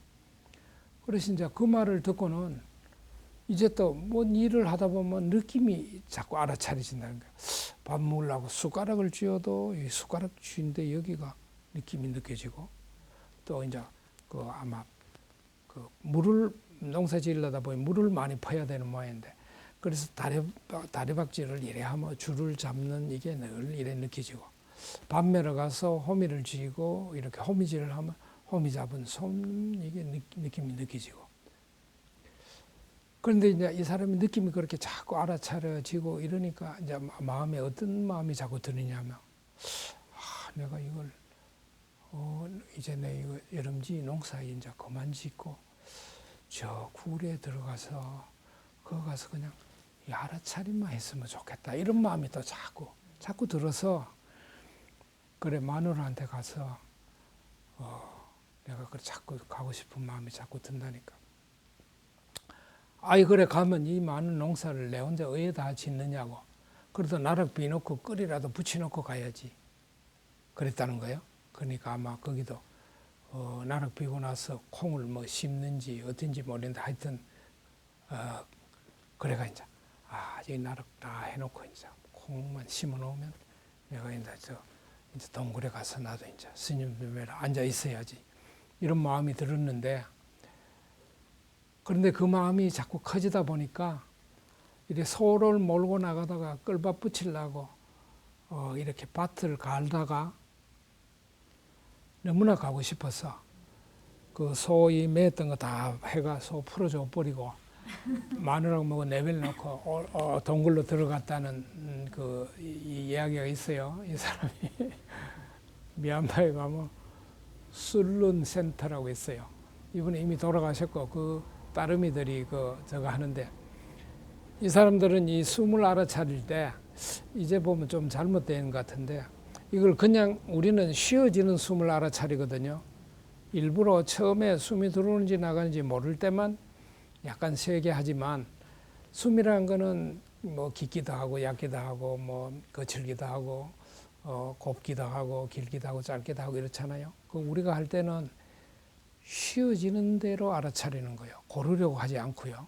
그래서 이제 그 말을 듣고는 이제 또 뭔 일을 하다 보면 느낌이 자꾸 알아차려진다는 거예요. 밥 먹으려고 숟가락을 쥐어도 이 숟가락 쥐는데 여기가 느낌이 느껴지고 또 이제 아마 물을 농사 지으려다 보니 물을 많이 퍼야 되는 모양인데 그래서 다리박질을 이래 하면 줄을 잡는 이게 늘 이래 느껴지고 밥 매러 가서 호미를 쥐고 이렇게 호미질을 하면 호미 잡은 손 이게 느낌이 느껴지고 그런데 이제 이 사람이 느낌이 그렇게 자꾸 알아차려지고 이러니까 이제 마음에 어떤 마음이 자꾸 드느냐면 내가 이걸 이제 내 이거 여름지 농사에 이제 그만 짓고 저 굴에 들어가서 거기 가서 그냥 알아차림만 했으면 좋겠다 이런 마음이 또 자꾸 들어서 그래 마누라한테 가서 내가 자꾸 가고 싶은 마음이 자꾸 든다니까. 그래 가면 이 많은 농사를 내 혼자 어디다 짓느냐고. 그래도 나락 비놓고 끓이라도 붙여놓고 가야지. 그랬다는 거예요. 그러니까 아마 거기도 나락 비고 나서 콩을 뭐 심는지 어떤지 모르겠는데 하여튼 그래가 이제 여기 나락 다 해놓고 이제 콩만 심어 놓으면 내가 이제 동굴에 가서 나도 이제 스님들 앉아 있어야지 이런 마음이 들었는데 그런데 그 마음이 자꾸 커지다 보니까 이렇게 소를 몰고 나가다가 끌밥 붙이려고 이렇게 밭을 갈다가 너무나 가고 싶어서 그 소이 매었던 거 다 해가 소 풀어줘 버리고 마누라고 뭐 내버려놓고 동굴로 들어갔다는 이 이야기가 있어요. 이 사람이 미얀마에 가면 술룬 센터라고 있어요. 이분이 이미 돌아가셨고 그 따르미들이 저거 하는데 이 사람들은 이 숨을 알아차릴 때 이제 보면 좀 잘못된 것 같은데 이걸 그냥 우리는 쉬어지는 숨을 알아차리거든요. 일부러 처음에 숨이 들어오는지 나가는지 모를 때만 약간 세게 하지만 숨이라는 거는 뭐 깊기도 하고 얕기도 하고 뭐 거칠기도 하고 곱기도 하고 길기도 하고 짧기도 하고 이렇잖아요. 그 우리가 할 때는 쉬어지는 대로 알아차리는 거예요. 고르려고 하지 않고요.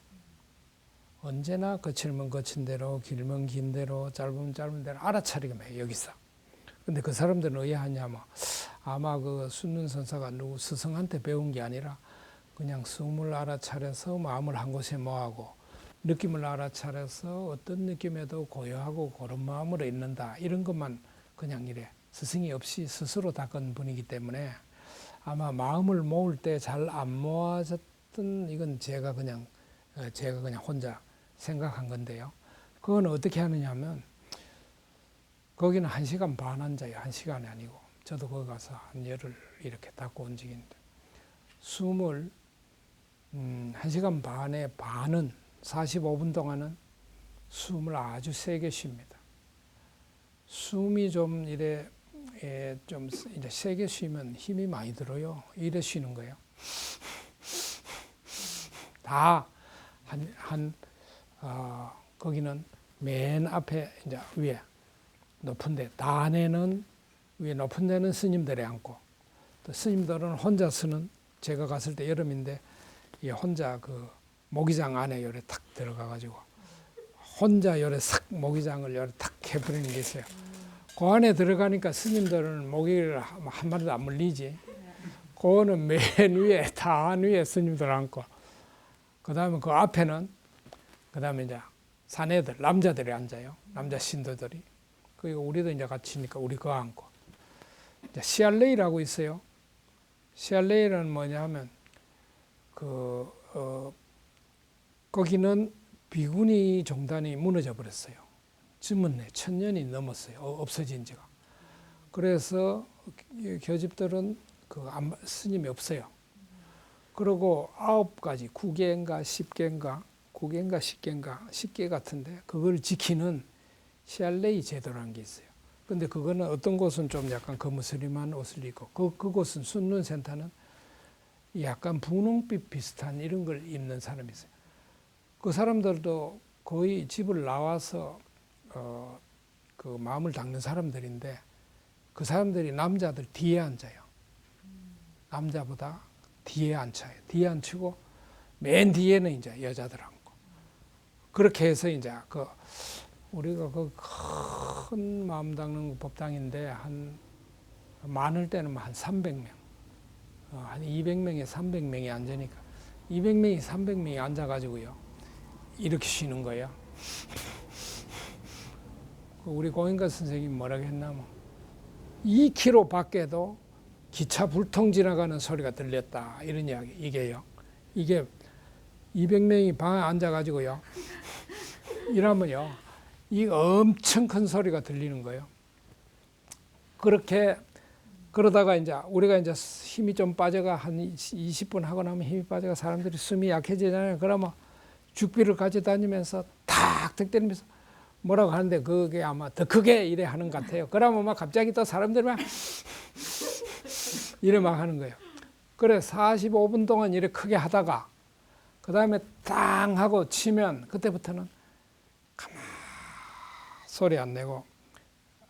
언제나 거칠면 거친 대로 길면 긴 대로 짧으면 짧은 대로 알아차리기만 해요. 여기서. 근데 그 사람들은 의아하냐면 아마 그 순륜 선사가 누구 스승한테 배운 게 아니라 그냥 숨을 알아차려서 마음을 한 곳에 모아고 느낌을 알아차려서 어떤 느낌에도 고요하고 그런 마음으로 있는다. 이런 것만 그냥 이래 스승이 없이 스스로 닦은 분이기 때문에 아마 마음을 모을 때 잘 안 모아졌던 이건 제가 그냥 혼자 생각한 건데요. 그건 어떻게 하느냐 하면 거기는 1시간 반 앉아요. 1시간이 아니고 저도 거기 가서 한 열흘 이렇게 닦고 온 적인데 숨을 1시간 반의 반은 45분 동안은 숨을 아주 세게 쉽니다. 숨이 좀 이래 좀 이제 세게 쉬면 힘이 많이 들어요. 이래 쉬는 거예요. 다 거기는 맨 앞에 이제 위에 높은데 단에는 위에 높은 데는 스님들이 앉고 또 스님들은 혼자 쓰는 제가 갔을 때 여름인데 혼자 그 모기장 안에 요래 탁 들어가 가지고 혼자 요래 싹 모기장을 요래 탁 해버리는 게 있어요. 그 안에 들어가니까 스님들은 모기를 한 마리도 안 물리지. 그거는 맨 위에 단 위에 스님들 앉고 그 다음에 그 앞에는 그 다음에 이제 사내들 남자들이 앉아요. 남자 신도들이. 그리고 우리도 이제 같이니까 우리 그거 앉고 시알레이라고 있어요. 시알레이는 뭐냐 하면 거기는 비구니 종단이 무너져 버렸어요. 즈문네 1000년이 넘었어요. 없어진 지가. 그래서 교집들은 스님이 없어요. 그리고 9가지 9개인가 10개인가 9개인가 10개인가 10개 같은데 그걸 지키는 시알레이 제도라는 게 있어요. 근데 그거는 어떤 곳은 좀 약간 거무스름한 옷을 입고 그곳은 순륜 센터는 약간 분홍빛 비슷한 이런 걸 입는 사람이 있어요. 그 사람들도 거의 집을 나와서 그 마음을 닦는 사람들인데 그 사람들이 남자들 뒤에 앉아요. 남자보다 뒤에 앉혀요. 뒤에 앉히고 맨 뒤에는 이제 여자들 앉고 그렇게 해서 이제 우리가 그 큰 마음 닦는 법당인데 많을 때는 한 300명, 한 200명에 300명이 앉으니까 200명이 300명이 앉아가지고요 이렇게 쉬는 거예요. 우리 고인가 선생님이 뭐라고 했냐면 2km 밖에도 기차 불통 지나가는 소리가 들렸다 이런 이야기. 이게 200명이 방에 앉아가지고요 이러면요 이 엄청 큰 소리가 들리는 거예요. 그러다가 이제 우리가 이제 힘이 좀 빠져가 한 20분 하고 나면 힘이 빠져가 사람들이 숨이 약해지잖아요. 그러면 죽비를 가져다니면서 탁 때리면서 뭐라고 하는데 그게 아마 더 크게 이래 하는 것 같아요. 그러면 막 갑자기 또 사람들이 막 이래 막 하는 거예요. 그래 45분 동안 이래 크게 하다가 그 다음에 땅 하고 치면 그때부터는 가만 소리 안 내고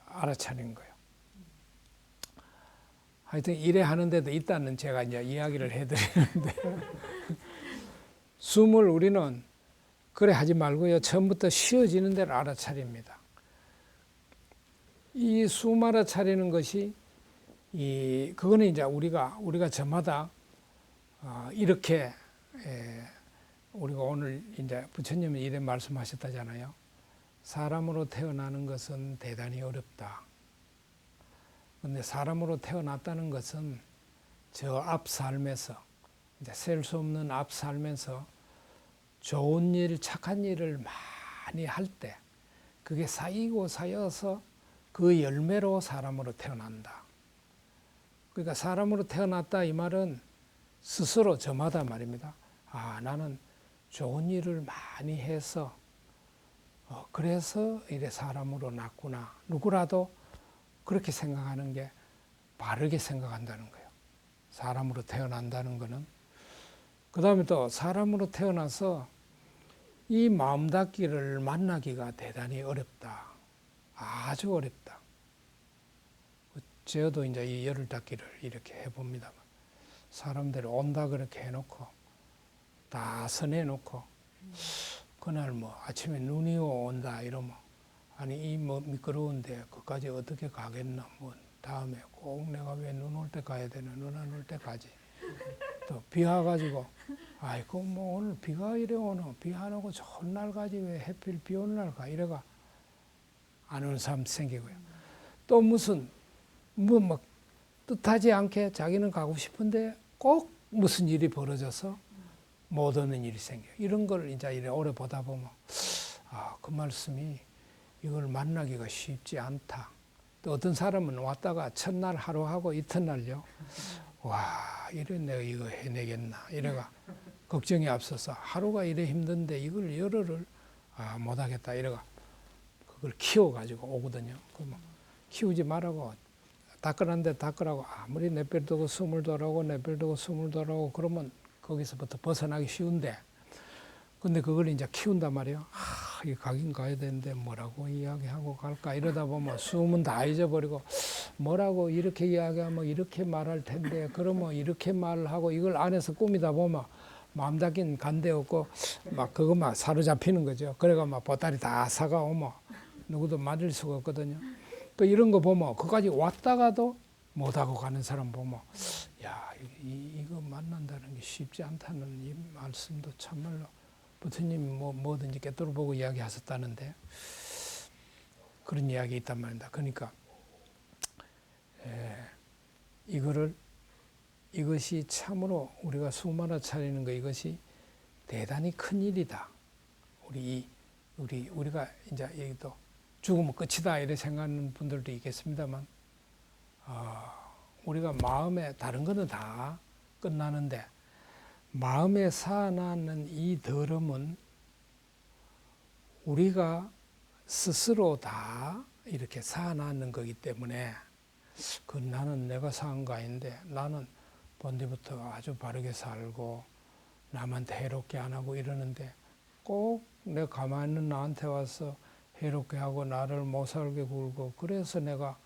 알아차리는 거예요. 하여튼 이래 하는데도 있다는 제가 이제 이야기를 해드리는데 숨을 우리는 그래 하지 말고요. 처음부터 쉬어지는 대로 알아차립니다. 이 숨 알아차리는 것이 그거는 이제 우리가 저마다 이렇게 우리가 오늘 이제 부처님이 이래 말씀하셨다잖아요. 사람으로 태어나는 것은 대단히 어렵다. 그런데 사람으로 태어났다는 것은 저 앞 삶에서 이제 셀 수 없는 앞 삶에서 좋은 일, 착한 일을 많이 할 때 그게 쌓이고 쌓여서 그 열매로 사람으로 태어난다. 그러니까 사람으로 태어났다 이 말은 스스로 저마다 말입니다. 나는 좋은 일을 많이 해서 그래서 이래 사람으로 났구나. 누구라도 그렇게 생각하는 게 바르게 생각한다는 거예요. 사람으로 태어난다는 거는. 그 다음에 또 사람으로 태어나서 이 마음 닫기를 만나기가 대단히 어렵다. 아주 어렵다. 저도 이제 이 열을 닫기를 이렇게 해봅니다만, 사람들이 온다 그렇게 해놓고 다 선해놓고 그날 뭐 아침에 눈이 온다 이러면, 아니 이 뭐 미끄러운데 그까지 어떻게 가겠나, 뭐 다음에 꼭 내가 왜 눈 올 때 가야 되나, 눈 안 올 때 가지. 또 비 와가지고 아이고 뭐 오늘 비가 이래 오노, 비 안 오고 좋은 날 가지 왜 하필 비 오는 날 가, 이래가 안 오는 사람 생기고요. 또 무슨 뭐 막 뜻하지 않게 자기는 가고 싶은데 꼭 무슨 일이 벌어져서 못 오는 일이 생겨요. 이런 걸 이제 이래 오래 보다 보면, 그 말씀이 이걸 만나기가 쉽지 않다. 또 어떤 사람은 왔다가 첫날 하루 하고 이튿날요, 와 이래 내가 이거 해내겠나 이래가 걱정이 앞서서 하루가 이래 힘든데 이걸 열흘을 못하겠다 이래가 그걸 키워가지고 오거든요. 그러면 키우지 말라고, 닦으란데 닦으라고 아무리 내버려두고 숨을 돌아오고 내버려두고 숨을 돌아오고 그러면 거기서부터 벗어나기 쉬운데, 근데 그걸 이제 키운단 말이에요. 이 가긴 가야 되는데 뭐라고 이야기하고 갈까 이러다 보면 숨은 다 잊어버리고, 뭐라고 이렇게 이야기하면 이렇게 말할 텐데 그러면 이렇게 말을 하고, 이걸 안에서 꾸미다 보면 마음 닫긴 간데 없고 막 그것만 사로잡히는 거죠. 그래가 막 보따리 다 사가 오면 누구도 맞을 수가 없거든요. 또 이런 거 보면 그까지 왔다가도 못하고 가는 사람 보면, 야 이거 만난다는 게 쉽지 않다는 이 말씀도 참말로 부처님이 뭐든지 깨뚫어 보고 이야기하셨다는데 그런 이야기 있단 말입니다. 그러니까 이것이 참으로 우리가 수마나 차리는 거, 이것이 대단히 큰 일이다. 우리가 이제 여기도 죽으면 끝이다 이렇게 생각하는 분들도 있겠습니다만, 우리가 마음에 다른 거는 다 끝나는데 마음에 살아나는 이 더러움은 우리가 스스로 다 이렇게 살아나는 거기 때문에, 그 나는 내가 산 거 아닌데, 나는 본디부터 아주 바르게 살고 남한테 해롭게 안 하고 이러는데 꼭 내가 가만히 있는 나한테 와서 해롭게 하고 나를 못 살게 굴고, 그래서 내가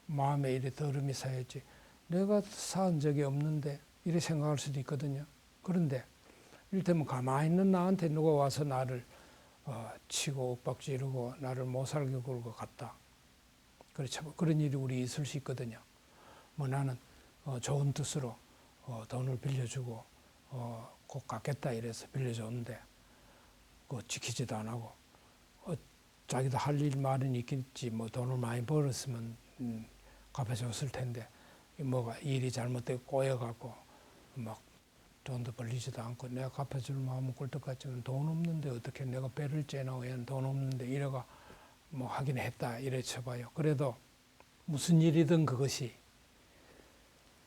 마음에 이래 더름이 쌓였지, 내가 산 적이 없는데 이렇게 생각할 수도 있거든요. 그런데 이를테면 가만히 있는 나한테 누가 와서 나를 치고 윽박지르고 나를 못 살게 굴고 갔다. 그렇죠. 그런 일이 우리 있을 수 있거든요. 뭐 나는 좋은 뜻으로 돈을 빌려주고 꼭 갚겠다 이래서 빌려줬는데 그거 지키지도 안 하고, 자기도 할 일 말은 있겠지, 뭐 돈을 많이 벌었으면 갚아줬을 텐데 뭐가 일이 잘못되고 꼬여갖고 막 돈도 벌리지도 않고, 내가 갚아줄 마음은 꿀떡같지만 돈 없는데 어떻게 내가 배를 째나, 돈 없는데 이래가 뭐 하긴 했다 이래 쳐봐요. 그래도 무슨 일이든 그것이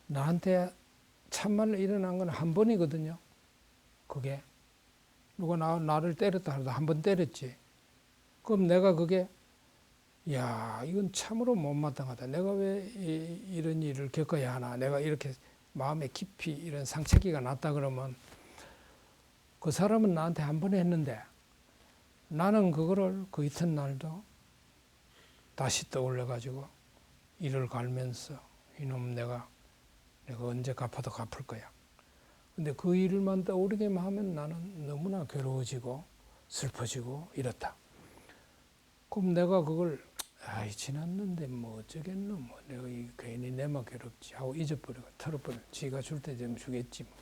나한테 참말로 일어난 건 한 번이거든요. 그게 누가 나를 때렸다 하도 한 번 때렸지. 그럼 내가 그게, 야 이건 참으로 못마땅하다, 내가 왜 이런 일을 겪어야 하나, 내가 이렇게 마음에 깊이 이런 상처기가 났다 그러면, 그 사람은 나한테 한 번 했는데 나는 그거를 그 이튿날도 다시 떠올려 가지고 이를 갈면서, 이놈 내가 언제 갚아도 갚을 거야. 근데 그 일만 떠오르게만 하면 나는 너무나 괴로워지고 슬퍼지고 이렇다. 그럼 내가 그걸 지났는데 뭐 어쩌겠노, 뭐 내가 괜히 내만 괴롭지 하고 잊어버리고 털어버려. 지가 줄 때 되면 주겠지 뭐.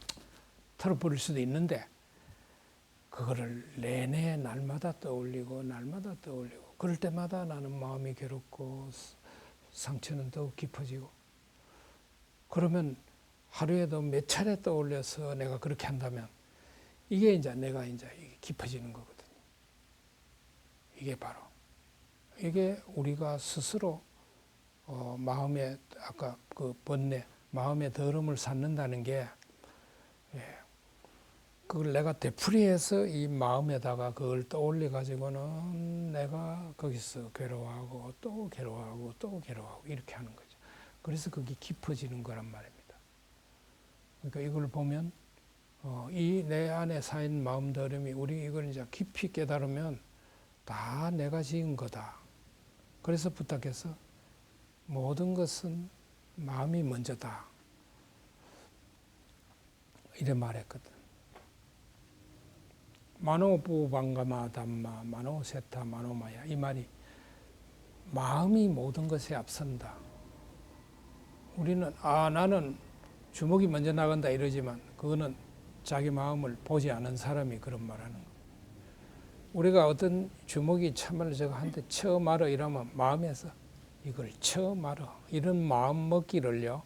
털어버릴 수도 있는데 그거를 내내 날마다 떠올리고 날마다 떠올리고, 그럴 때마다 나는 마음이 괴롭고 상처는 더욱 깊어지고, 그러면 하루에도 몇 차례 떠올려서 내가 그렇게 한다면 이게 이제 내가 이제 깊어지는 거거든요. 이게 우리가 스스로 마음에, 아까 그 번뇌, 마음의 더러움을 쌓는다는 게 그걸 내가 되풀이해서 이 마음에다가 그걸 떠올려 가지고는 내가 거기서 괴로워하고 또 괴로워하고 또 괴로워하고 이렇게 하는 거죠. 그래서 그게 깊어지는 거란 말입니다. 그러니까 이걸 보면 이 내 안에 쌓인 마음들음이 우리 이걸 이제 깊이 깨달으면 다 내가 지은 거다. 그래서 부탁해서 모든 것은 마음이 먼저다. 이래 말했거든. 마노부방가마 담마 마노세타 마노마야. 이 말이 마음이 모든 것에 앞선다. 우리는 나는 주먹이 먼저 나간다 이러지만 그거는 자기 마음을 보지 않은 사람이 그런 말하는 거예요. 우리가 어떤 주먹이 참말로 저거 한 대 쳐 말어 이러면 마음에서 이걸 쳐 말어 이런 마음 먹기를요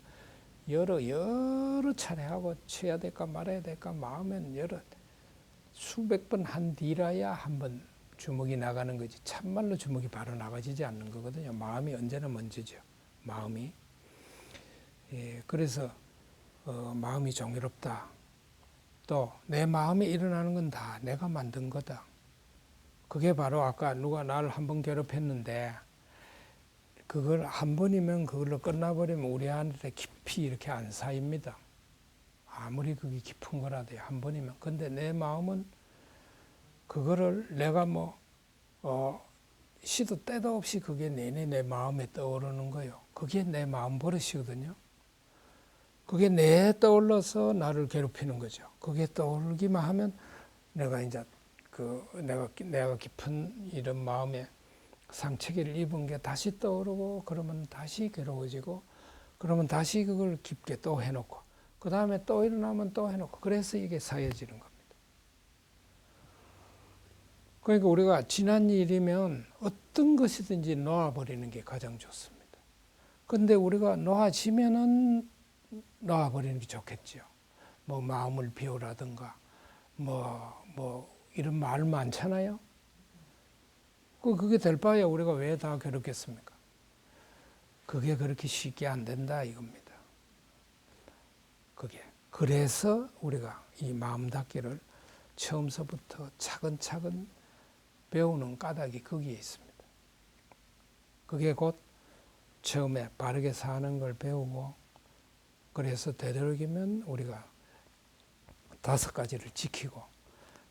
여러 차례 하고 쳐야 될까 말아야 될까 마음엔 수백 번 한 뒤라야 한 번 주먹이 나가는 거지 참말로 주먹이 바로 나가지지 않는 거거든요. 마음이 언제나 먼저죠. 마음이. 그래서 마음이 정의롭다. 또 내 마음에 일어나는 건 다 내가 만든 거다. 그게 바로 아까 누가 나를 한 번 괴롭혔는데 그걸 한 번이면 그걸로 끝나버리면 우리 안에 깊이 이렇게 안 쌓입니다. 아무리 그게 깊은 거라도 한 번이면. 근데 내 마음은 그거를 내가 시도 때도 없이 그게 내내 내 마음에 떠오르는 거예요. 그게 내 마음 버릇이거든요. 그게 내 떠올라서 나를 괴롭히는 거죠. 그게 떠오르기만 하면 내가 이제 내가 깊은 이런 마음에 상처를 입은 게 다시 떠오르고 그러면 다시 괴로워지고 그러면 다시 그걸 깊게 또 해놓고 그 다음에 또 일어나면 또 해놓고 그래서 이게 쌓여지는 겁니다. 그러니까 우리가 지난 일이면 어떤 것이든지 놓아버리는 게 가장 좋습니다. 근데 우리가 놓아지면은 놓아버리는 게 좋겠죠. 마음을 비우라든가 이런 말 많잖아요. 그게 될 바에야 우리가 왜 다 괴롭겠습니까? 그게 그렇게 쉽게 안 된다 이겁니다. 그래서 우리가 이 마음 닫기를 처음서부터 차근차근 배우는 까닭이 거기에 있습니다. 그게 곧 처음에 바르게 사는 걸 배우고 그래서 되도록이면 우리가 5가지를 지키고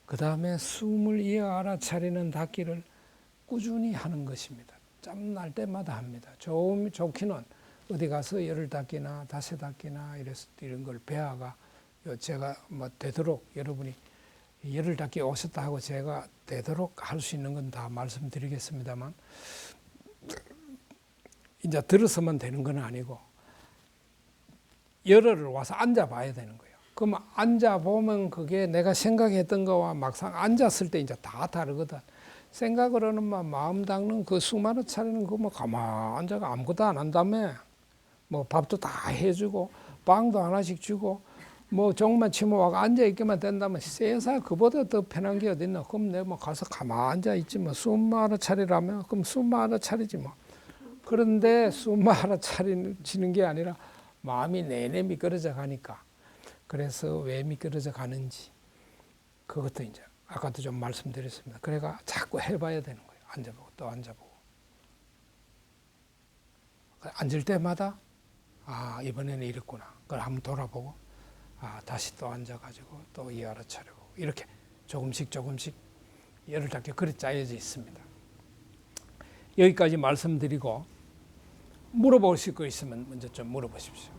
그 다음에 숨을 이어 알아차리는 닫기를 꾸준히 하는 것입니다. 짬날 때마다 합니다. 좋기는 어디 가서 열을 닫기나 다시 닫기나 이런 걸 배워가 제가 되도록 여러분이 열을 닫기 오셨다 하고 제가 되도록 할 수 있는 건 다 말씀드리겠습니다만 이제 들어서만 되는 건 아니고 열흘을 와서 앉아봐야 되는 거예요. 그럼 앉아보면 그게 내가 생각했던 거와 막상 앉았을 때 이제 다 다르거든. 생각으로는 마음 닦는 그 수많은 차리는 그거 가만 앉아가 아무것도 안 한다며. 밥도 다 해주고 빵도 하나씩 주고 정말 치모와가 앉아있기만 된다면 세상 그보다 더 편한 게 어딨나. 그럼 내가 가서 가만 앉아있지 숨만 차리라면 그럼 숨만 차리지 그런데 숨만 차리는 게 아니라 마음이 내내 미끄러져 가니까 그래서 왜 미끄러져 가는지 그것도 이제 아까도 좀 말씀드렸습니다. 그래가 자꾸 해봐야 되는 거예요. 앉아보고 또 앉아보고 앉을 때마다 이번에는 이랬구나. 그걸 한번 돌아보고 다시 또 앉아가지고 또 이 알아차리고 이렇게 조금씩 열을 닫게 그리 짜여져 있습니다. 여기까지 말씀드리고 물어보실 거 있으면 먼저 좀 물어보십시오.